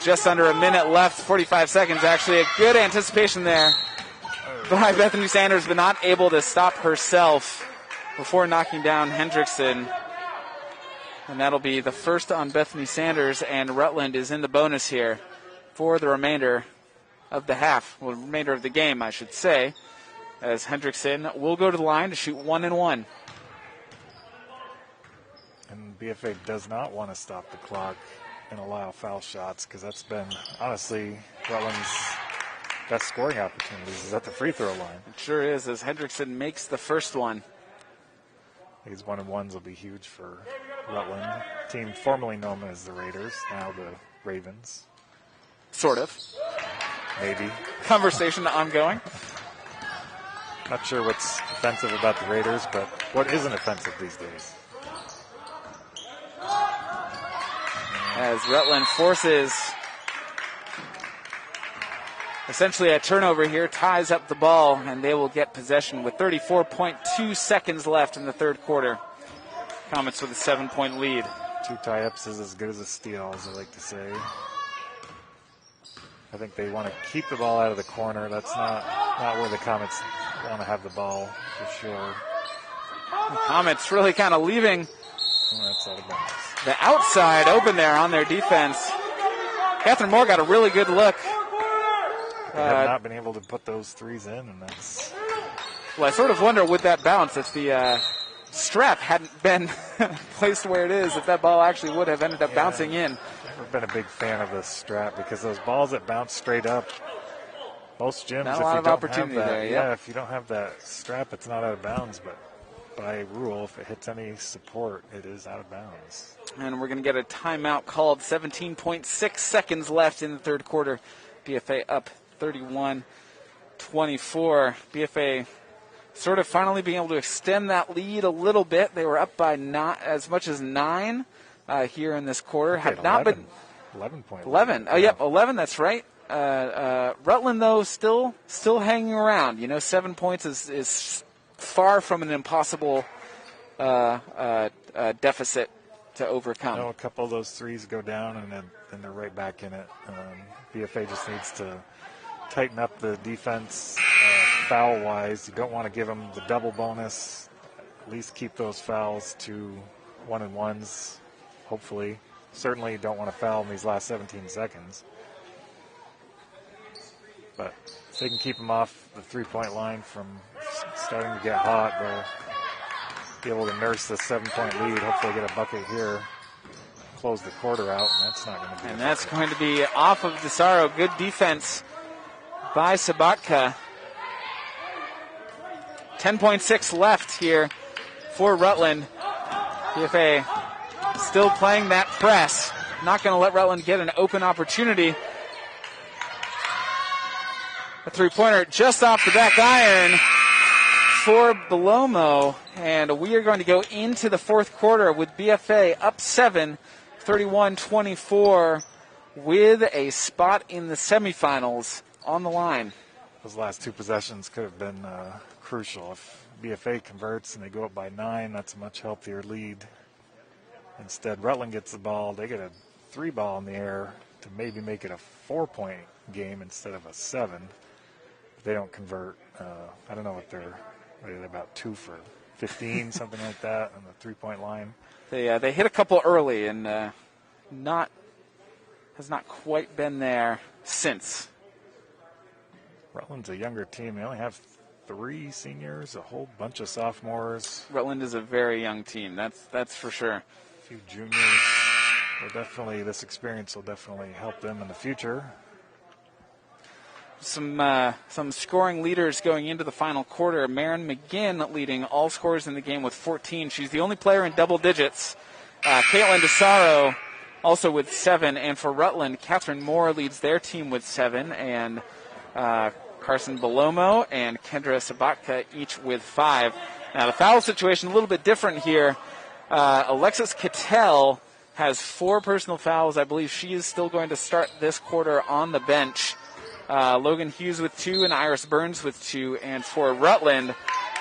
Just under a minute left, 45 seconds actually. A good anticipation there by Bethany Sanders, but not able to stop herself before knocking down Hendrickson. And that'll be the first on Bethany Sanders, and Rutland is in the bonus here for the remainder of the half. Well, remainder of the game, I should say, as Hendrickson will go to the line to shoot 1 and 1. And BFA does not want to stop the clock and allow foul shots, because that's been, honestly, Rutland's best scoring opportunities is at the free throw line. It sure is, as Hendrickson makes the first one. These 1-and-1s will be huge for Rutland, team formerly known as the Raiders, now the Ravens. Sort of. Maybe. Conversation ongoing. Not sure what's offensive about the Raiders, but what isn't offensive these days? As Rutland forces essentially a turnover here, ties up the ball, and they will get possession with 34.2 seconds left in the third quarter. Comets with a 7-point lead. 2 tie-ups is as good as a steal, as I like to say. I think they want to keep the ball out of the corner. That's not where the Comets want to have the ball, for sure. The Comets really kind of leaving Oh, that's out of bounds. The outside open there on their defense. Catherine Moore got a really good look. They have not been able to put those threes in, and that's... Well, I sort of wonder with that bounce if the strap hadn't been placed where it is, if that ball actually would have ended up bouncing in. Never been a big fan of the strap because those balls that bounce straight up, most gyms, Not if a lot you of don't opportunity have that, there, if you don't have that strap, it's not out of bounds. But by rule, if it hits any support, it is out of bounds. And we're going to get a timeout called. 17.6 seconds left in the third quarter. BFA up 31-24. BFA sort of finally being able to extend that lead a little bit. They were up by not as much as 9 here in this quarter. Had not 11, been 11 point. 11. Oh, yep, 11. That's right. Rutland though still hanging around. 7 points is far from an impossible deficit to overcome. A couple of those threes go down, and then they're right back in it. BFA just needs to tighten up the defense foul-wise. You don't want to give them the double bonus. At least keep those fouls to 1-and-1s, hopefully. Certainly don't want to foul in these last 17 seconds. But if they can keep them off the three-point line from starting to get hot, they'll be able to nurse the 7-point lead, hopefully get a bucket here, close the quarter out, and that's not going to be. And that's going to be off of DeSaro. Good defense by Sobotka. 10.6 left here for Rutland. BFA still playing that press. Not going to let Rutland get an open opportunity. A three-pointer just off the back iron for Belomo. And we are going to go into the fourth quarter with BFA up 7, 31-24, with a spot in the semifinals on the line. Those last two possessions could have been crucial. If BFA converts and they go up by 9, that's a much healthier lead. Instead, Rutland gets the ball. They get a 3-ball in the air to maybe make it a 4-point game instead of a 7. If they don't convert, I don't know what they're about 2 for 15, something like that, on the 3-point line. They hit a couple early and has not quite been there since. Rutland's a younger team. They only have 3 seniors, a whole bunch of sophomores. Rutland is a very young team. That's for sure. A few juniors. This experience will definitely help them in the future. Some scoring leaders going into the final quarter. Marin McGinn leading all scorers in the game with 14. She's the only player in double digits. Caitlin DeSaro also with 7. And for Rutland, Catherine Moore leads their team with 7. And Carson Belomo and Kendra Sobotka each with 5. Now the foul situation a little bit different here. Alexis Cattell has 4 personal fouls. I believe she is still going to start this quarter on the bench. Logan Hughes with 2 and Iris Burns with 2. And for Rutland,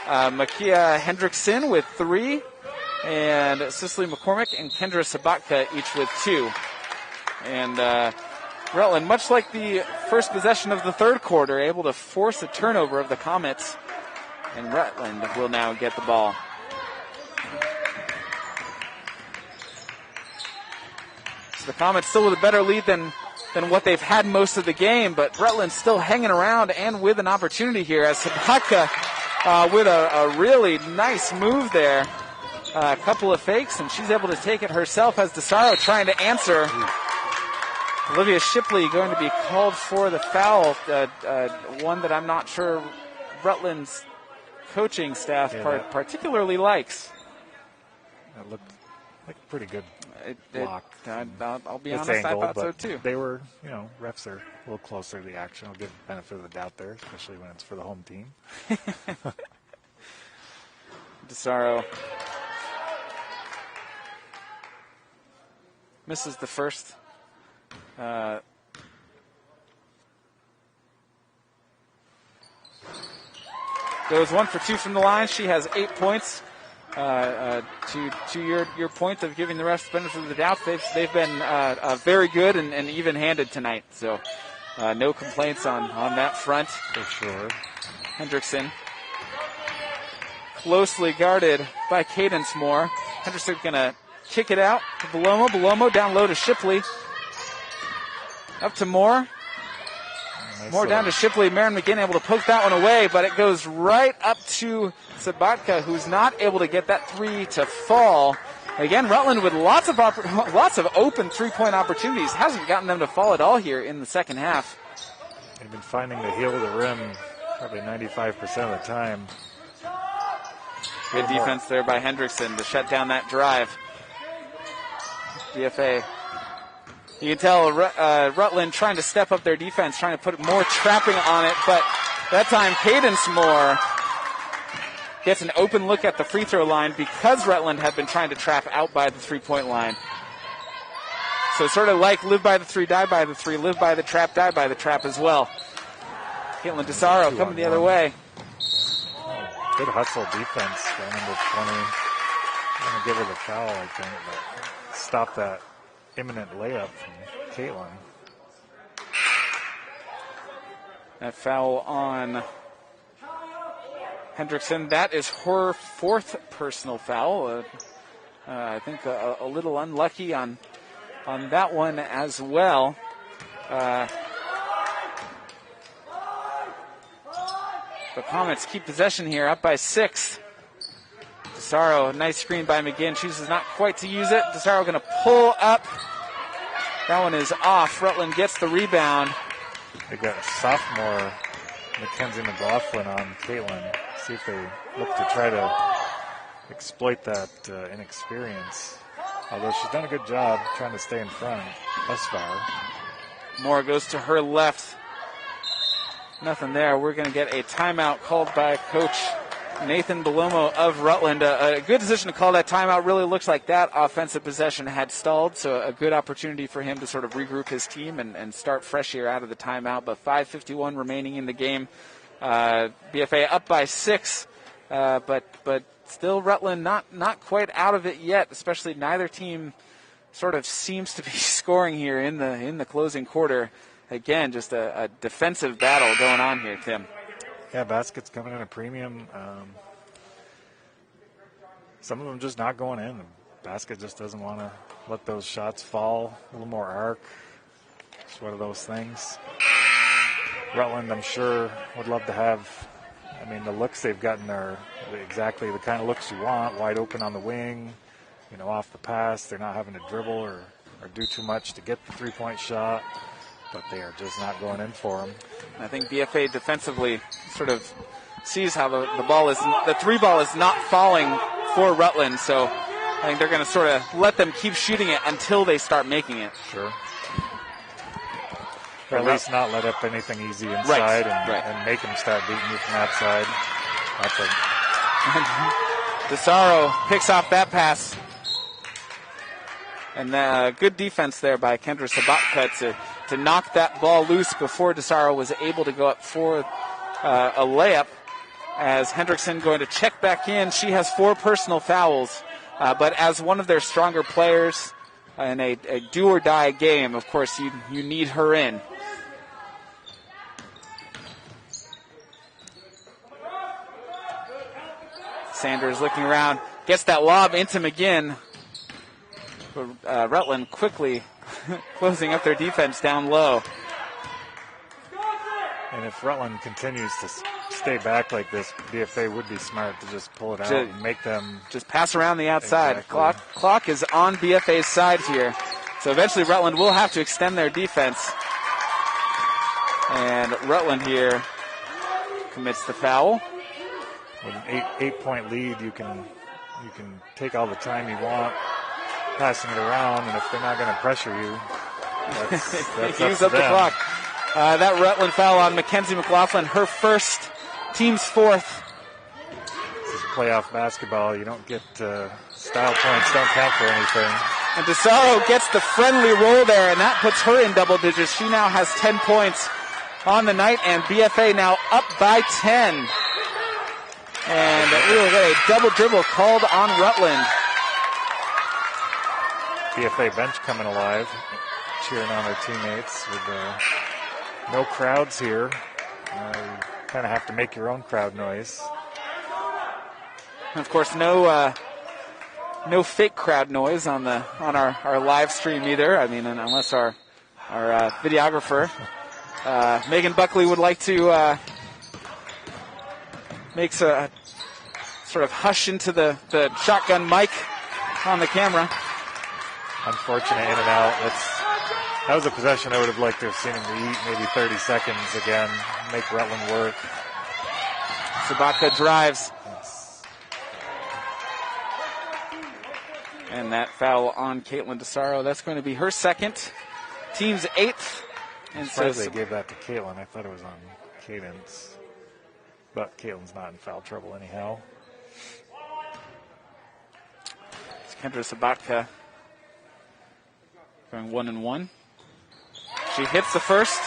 Makia Hendrickson with 3 and Cicely McCormick and Kendra Sobotka each with 2. And Rutland, much like the first possession of the third quarter, able to force a turnover of the Comets. And Rutland will now get the ball. So the Comets still with a better lead than what they've had most of the game, but Rutland still hanging around and with an opportunity here as Sobotka with a really nice move there. A couple of fakes, and she's able to take it herself as DeSaro trying to answer. Olivia Shipley going to be called for the foul, one that I'm not sure Rutland's coaching staff particularly likes. That looked like a pretty good block. I'll be honest, I thought so too. They were, refs are a little closer to the action. I'll give the benefit of the doubt there, especially when it's for the home team. DeSaro misses the first. Goes 1 for 2 from the line. She has 8 points. To your point of giving the refs the benefit of the doubt, they've been very good and even-handed tonight. So no complaints on that front. For sure. Hendrickson closely guarded by Cadence Moore. Hendrickson going to kick it out to Belomo. Belomo down low to Shipley. Up to Moore. Moore down to Shipley. Marin McGinn able to poke that one away, but it goes right up to Sobotka, who's not able to get that three to fall. Again, Rutland with lots of open three-point opportunities. Hasn't gotten them to fall at all here in the second half. They've been finding the heel of the rim probably 95% of the time. Good defense there by Hendrickson to shut down that drive. BFA. You can tell Rutland trying to step up their defense, trying to put more trapping on it, but that time Cadence Moore gets an open look at the free throw line because Rutland had been trying to trap out by the three-point line. So sort of like live by the three, die by the three, live by the trap, die by the trap as well. Caitlin DeSaro coming the other way. Good hustle defense by number 20. I'm going to give her the foul, I think, but stop that imminent layup from Caitlin. That foul on Hendrickson. That is her fourth personal foul. I think a little unlucky on that one as well. The Comets keep possession here, up by 6. DeSaro, nice screen by McGinn, chooses not quite to use it. DeSaro going to pull up. That one is off. Rutland gets the rebound. They got a sophomore, Mackenzie McLaughlin, on Caitlin. See if they look to try to exploit that inexperience. Although she's done a good job trying to stay in front thus far. Moore goes to her left. Nothing there. We're going to get a timeout called by Coach Nathan Belomo of Rutland. A good decision to call that timeout. Really looks like that offensive possession had stalled, so a good opportunity for him to sort of regroup his team and start fresh here out of the timeout. But 5:51 remaining in the game. BFA up by 6, but still Rutland not quite out of it yet, especially neither team sort of seems to be scoring here in the closing quarter. Again, just a defensive battle going on here, Tim. Yeah, baskets coming in a premium. Some of them just not going in. The basket just doesn't want to let those shots fall. A little more arc. It's one of those things. Rutland, I'm sure, would love to have, the looks they've gotten are exactly the kind of looks you want. Wide open on the wing, off the pass. They're not having to dribble or do too much to get the three-point shot. But they are just not going in for them. I think BFA defensively sort of sees how the three ball is not falling for Rutland, so I think they're going to sort of let them keep shooting it until they start making it. Sure. Or at least not let up anything easy inside and make them start beating you from outside. DeSaro picks off that pass. And good defense there by Kendra Sobotka to knock that ball loose before DeSaro was able to go up for a layup. As Hendrickson going to check back in. She has 4 personal fouls. But as one of their stronger players in a do-or-die game, of course, you need her in. Sanders looking around. Gets that lob into McGinn. Rutland quickly closing up their defense down low. And if Rutland continues to stay back like this, BFA would be smart to just pull it out and make them just pass around the outside. Exactly. Clock is on BFA's side here. So eventually Rutland will have to extend their defense. And Rutland here commits the foul. With an 8-point lead, you can take all the time you want passing it around, and if they're not going to pressure you, that's use up the clock. That Rutland foul on Mackenzie McLaughlin, her first, team's 4th. This is playoff basketball. You don't get style points, don't count for anything. And DeSaro gets the friendly roll there, and that puts her in double digits. She now has 10 points on the night, and BFA now up by 10. And we will get a double dribble called on Rutland. BFA bench coming alive, cheering on their teammates with no crowds here. You kind of have to make your own crowd noise. And of course, no no fake crowd noise on our live stream either. I mean, unless our videographer Megan Buckley would like to make a sort of hush into the shotgun mic on the camera. Unfortunate in and out. That was a possession I would have liked to have seen him eat, maybe 30 seconds again, make Rutland work. Sobotka drives. And that foul on Caitlin DeSaro. That's going to be her second. Team's 8th. And so they gave that to Caitlin. I thought it was on Cadence. But Caitlin's not in foul trouble anyhow. It's Kendra Sobotka going 1-1. She hits the first.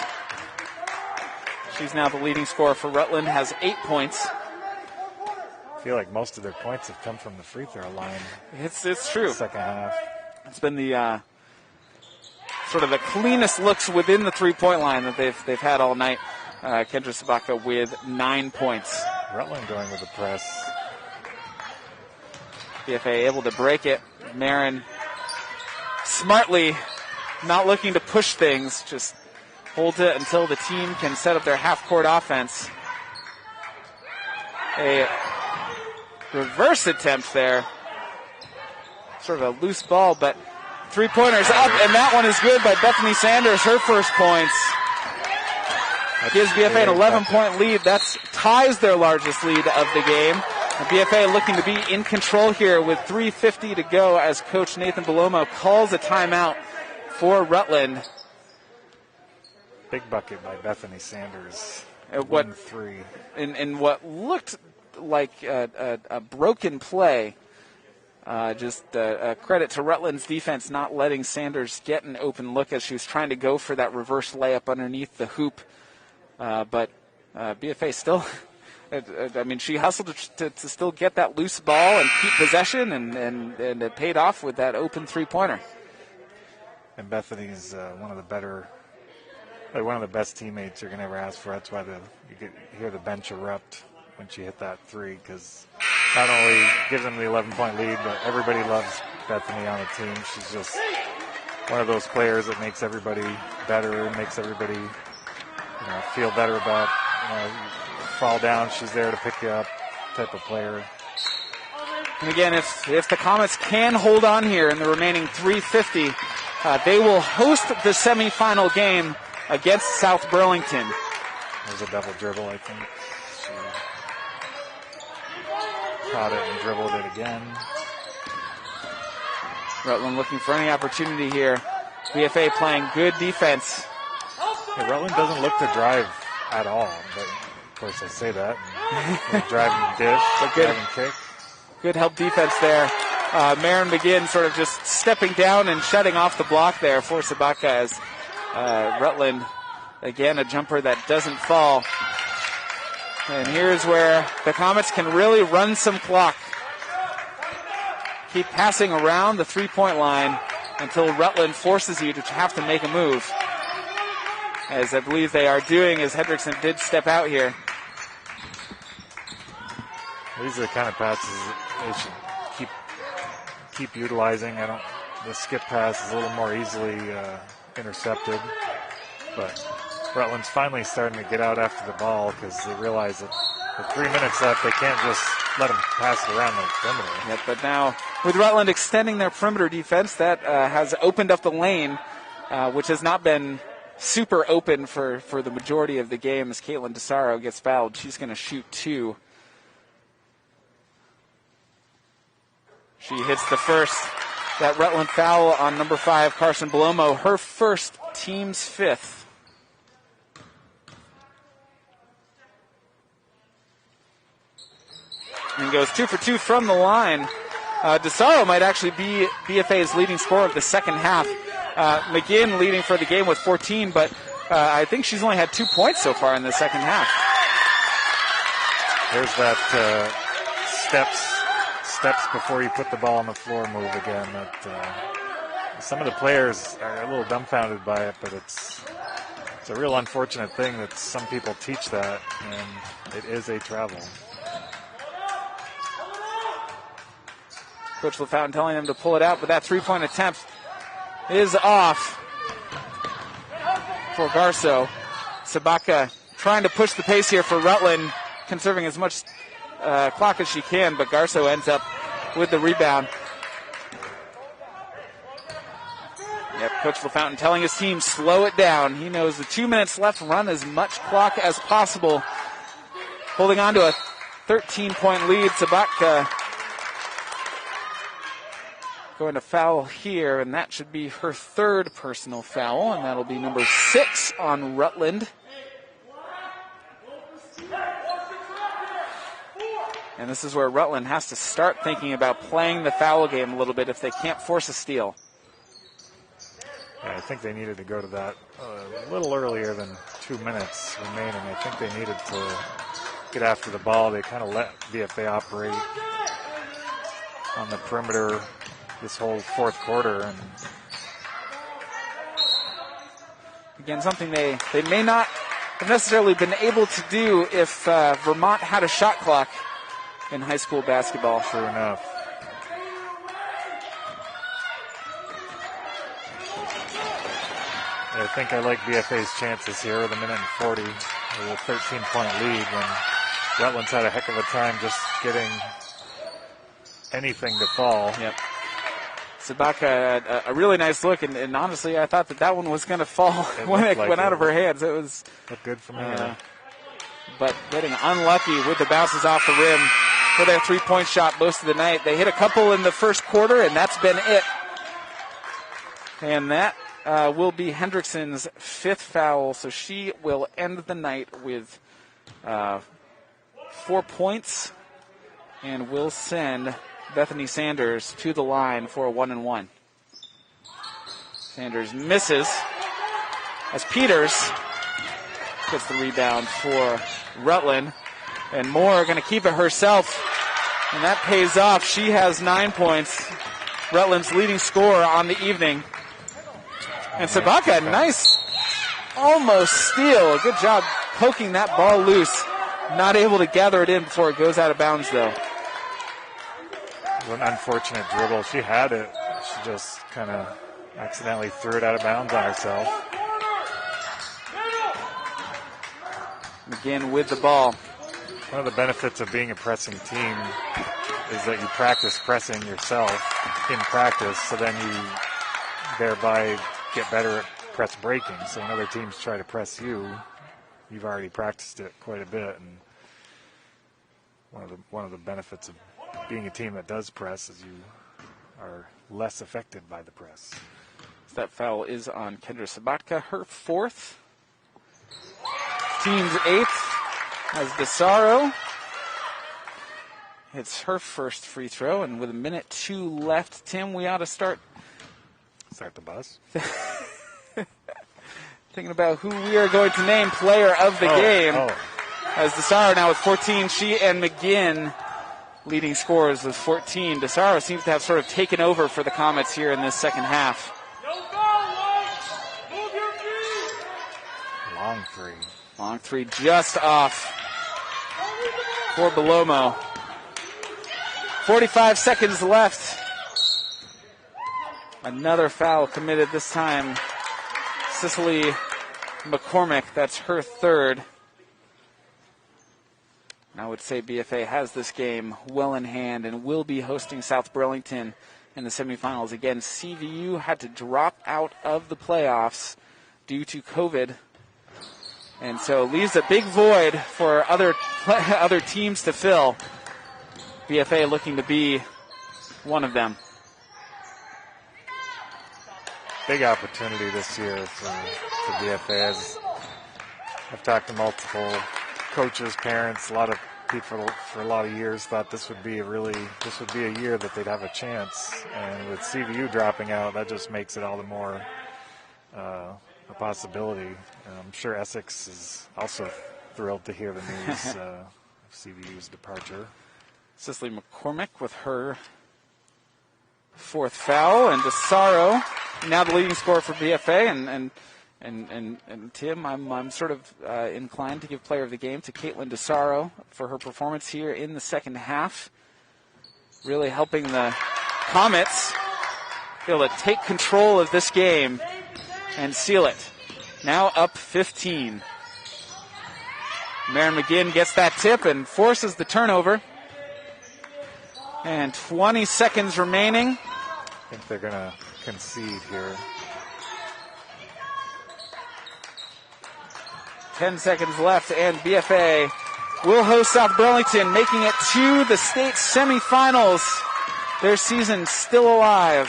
She's now the leading scorer for Rutland, has 8 points. I feel like most of their points have come from the free throw line. It's true. Second half. It's been the sort of the cleanest looks within the three-point line that they've had all night. Kendra Sobotka with 9 points. Rutland going with the press. BFA able to break it. Marin smartly not looking to push things, just hold it until the team can set up their half-court offense. A reverse attempt there. Sort of a loose ball, but three-pointers up, and that one is good by Bethany Sanders, her first points. Gives BFA an 11-point lead. That ties their largest lead of the game. And BFA looking to be in control here with 3:50 to go as Coach Nathan Belomo calls a timeout for Rutland. Big bucket by Bethany Sanders. What 3 in what looked like a broken play. Just credit to Rutland's defense not letting Sanders get an open look as she was trying to go for that reverse layup underneath the hoop. But BFA still, I mean, she hustled to still get that loose ball and keep possession, and it paid off with that open three-pointer. And Bethany is one of the best teammates you're going to ever ask for. That's why you could hear the bench erupt when she hit that three, because not only gives them the 11-point lead, but everybody loves Bethany on the team. She's just one of those players that makes everybody better and makes everybody feel better about, fall down, she's there to pick you up type of player. And again, if the Comets can hold on here in the remaining 3:50, they will host the semifinal game against South Burlington. There's a double dribble, I think. She caught it and dribbled it again. Rutland looking for any opportunity here. BFA playing good defense. Yeah, Rutland doesn't look to drive at all, but of course I say that. Driving dish, driving kick. Good help defense there. Marin McGinn sort of just stepping down and shutting off the block there for Sobotka as Rutland, again, a jumper that doesn't fall. And here's where the Comets can really run some clock. Keep passing around the three-point line until Rutland forces you to have to make a move. As I believe they are doing, as Hendrickson did step out here. These are the kind of passes they should keep utilizing. The skip pass is a little more easily intercepted, but Rutland's finally starting to get out after the ball because they realize that with 3 minutes left, they can't just let them pass it around the perimeter. Yep, but now with Rutland extending their perimeter defense, that has opened up the lane, which has not been super open for the majority of the game as Caitlin DeSaro gets fouled. She's going to shoot 2. She hits the first. That Rutland foul on number 5, Carson Belomo, her first, team's 5th. And goes 2 for 2 from the line. DeSaro might actually be BFA's leading scorer of the second half. McGinn leading for the game with 14, but I think she's only had 2 points so far in the second half. There's that steps before you put the ball on the floor move again. That some of the players are a little dumbfounded by it, but it's a real unfortunate thing that some people teach that, and it is a travel. Coach LaFountain telling them to pull it out, but that three-point attempt is off for Garso. Sobotka trying to push the pace here for Rutland, conserving as much clock as she can, but Garso ends up with the rebound. Yep, Coach LaFountain telling his team, slow it down. He knows the 2 minutes left, run as much clock as possible. Holding on to a 13-point lead. Sobotka going to foul here, and that should be her third personal foul, and that'll be number 6 on Rutland. And this is where Rutland has to start thinking about playing the foul game a little bit if they can't force a steal. Yeah, I think they needed to go to that a little earlier than 2 minutes remaining. I think they needed to get after the ball. They kind of let BFA operate on the perimeter this whole fourth quarter. And again, something they may not have necessarily been able to do if Vermont had a shot clock in high school basketball. True enough. I think I like BFA's chances here with a minute and 40 with a 13-point lead when Rutland's had a heck of a time just getting anything to fall. Yep. Sobotka, a really nice look, and honestly, I thought that one was going to fall when it went out of her hands. It was looked good from here. But getting unlucky with the bounces off the rim for their three-point shot most of the night. They hit a couple in the first quarter, and that's been it. And that will be Hendrickson's 5th foul, so she will end the night with 4 points and will send Bethany Sanders to the line for a 1-and-1. Sanders misses as Peters gets the rebound for Rutland, and Moore going to keep it herself, and that pays off. She has 9 points, Rutland's leading scorer on the evening. And Sobotka, nice almost steal. Good job poking that ball loose. Not able to gather it in before it goes out of bounds, though. An unfortunate dribble. She had it. She just kind of accidentally threw it out of bounds on herself. Again with the ball. One of the benefits of being a pressing team is that you practice pressing yourself in practice, so then you thereby get better at press breaking. So when other teams try to press you, you've already practiced it quite a bit. And one of the benefits of being a team that does press is you are less affected by the press. That foul is on Kendra Sobotka, her 4th. Team's 8th as DeSaro hits her first free throw, and with a minute 2 left, Tim, we ought to start the bus. Thinking about who we are going to name player of the game. As DeSaro now with 14, she and McGinn leading scorers with 14. DeSaro seems to have sort of taken over for the Comets here in this second half. Long three just off for Belomo. 45 seconds left. Another foul committed this time. Cicely McCormick, that's her 3rd. I would say BFA has this game well in hand and will be hosting South Burlington in the semifinals. Again, CVU had to drop out of the playoffs due to COVID, and so leaves a big void for other teams to fill. BFA looking to be one of them. Big opportunity this year for BFA. As I've talked to multiple coaches, parents, a lot of people for a lot of years thought this would be a year that they'd have a chance. And with CVU dropping out, that just makes it all the more a possibility. I'm sure Essex is also thrilled to hear the news of CVU's departure. Cicely McCormick with her 4th foul, and DeSaro now the leading scorer for BFA, and Tim, I'm sort of inclined to give player of the game to Caitlin DeSaro for her performance here in the second half, really helping the Comets able to take control of this game and seal it. Now up 15. Marin McGinn gets that tip and forces the turnover. And 20 seconds remaining. I think they're going to concede here. 10 seconds left, and BFA will host South Burlington, making it to the state semifinals. Their season still alive.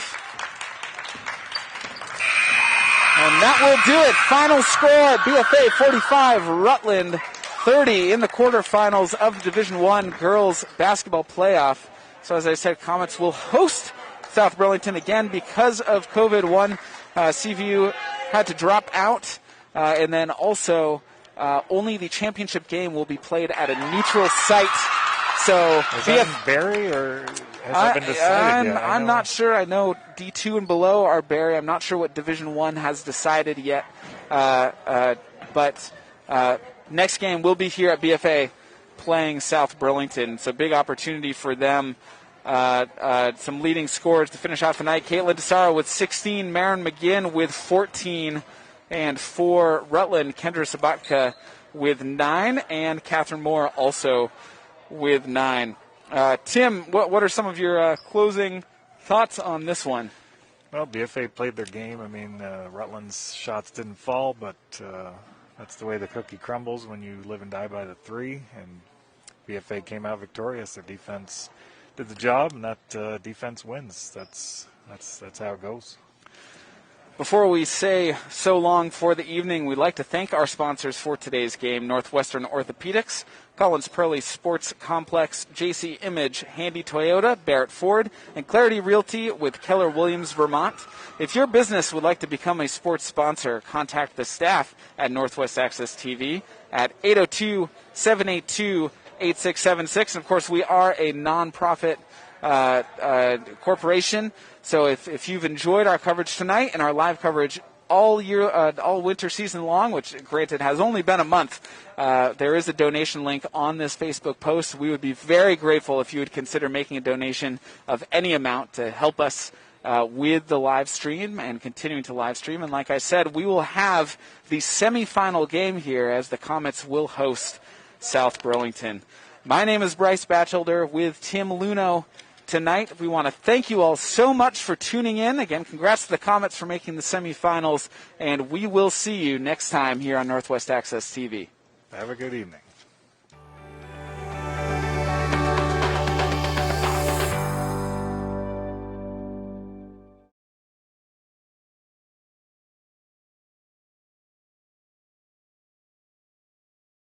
And that will do it. Final score, BFA 45, Rutland 30 in the quarterfinals of the Division I girls basketball playoff. So as I said, Comets will host South Burlington again because of COVID-1. CVU had to drop out, and then also only the championship game will be played at a neutral site. So is that in Barry, or has that been decided yet? I'm not sure. I know D2 and below are Barry. I'm not sure what Division I has decided yet. But next game will be here at BFA playing South Burlington. So big opportunity for them. Some leading scorers to finish off the night. Caitlin DeSaro with 16, Marin McGinn with 14, and for Rutland, Kendra Sobotka with 9, and Catherine Moore also with 9. Tim, what are some of your closing thoughts on this one? Well, BFA played their game. I mean, Rutland's shots didn't fall, but that's the way the cookie crumbles when you live and die by the 3, and BFA came out victorious. Their defense did the job, and that defense wins. That's how it goes. Before we say so long for the evening, we'd like to thank our sponsors for today's game: Northwestern Orthopedics, Collins Pearly Sports Complex, JC Image, Handy Toyota, Barrett Ford, and Clarity Realty with Keller Williams, Vermont. If your business would like to become a sports sponsor, contact the staff at Northwest Access TV at 802-782-8676. And of course, we are a nonprofit corporation. So if you've enjoyed our coverage tonight and our live coverage all year, all winter season long, which granted has only been a month, there is a donation link on this Facebook post. We would be very grateful if you would consider making a donation of any amount to help us with the live stream and continuing to live stream. And like I said, we will have the semifinal game here as the Comets will host South Burlington. My name is Bryce Batchelder with Tim Luno. Tonight, we want to thank you all so much for tuning in. Again, congrats to the Comets for making the semifinals, and we will see you next time here on Northwest Access TV. Have a good evening.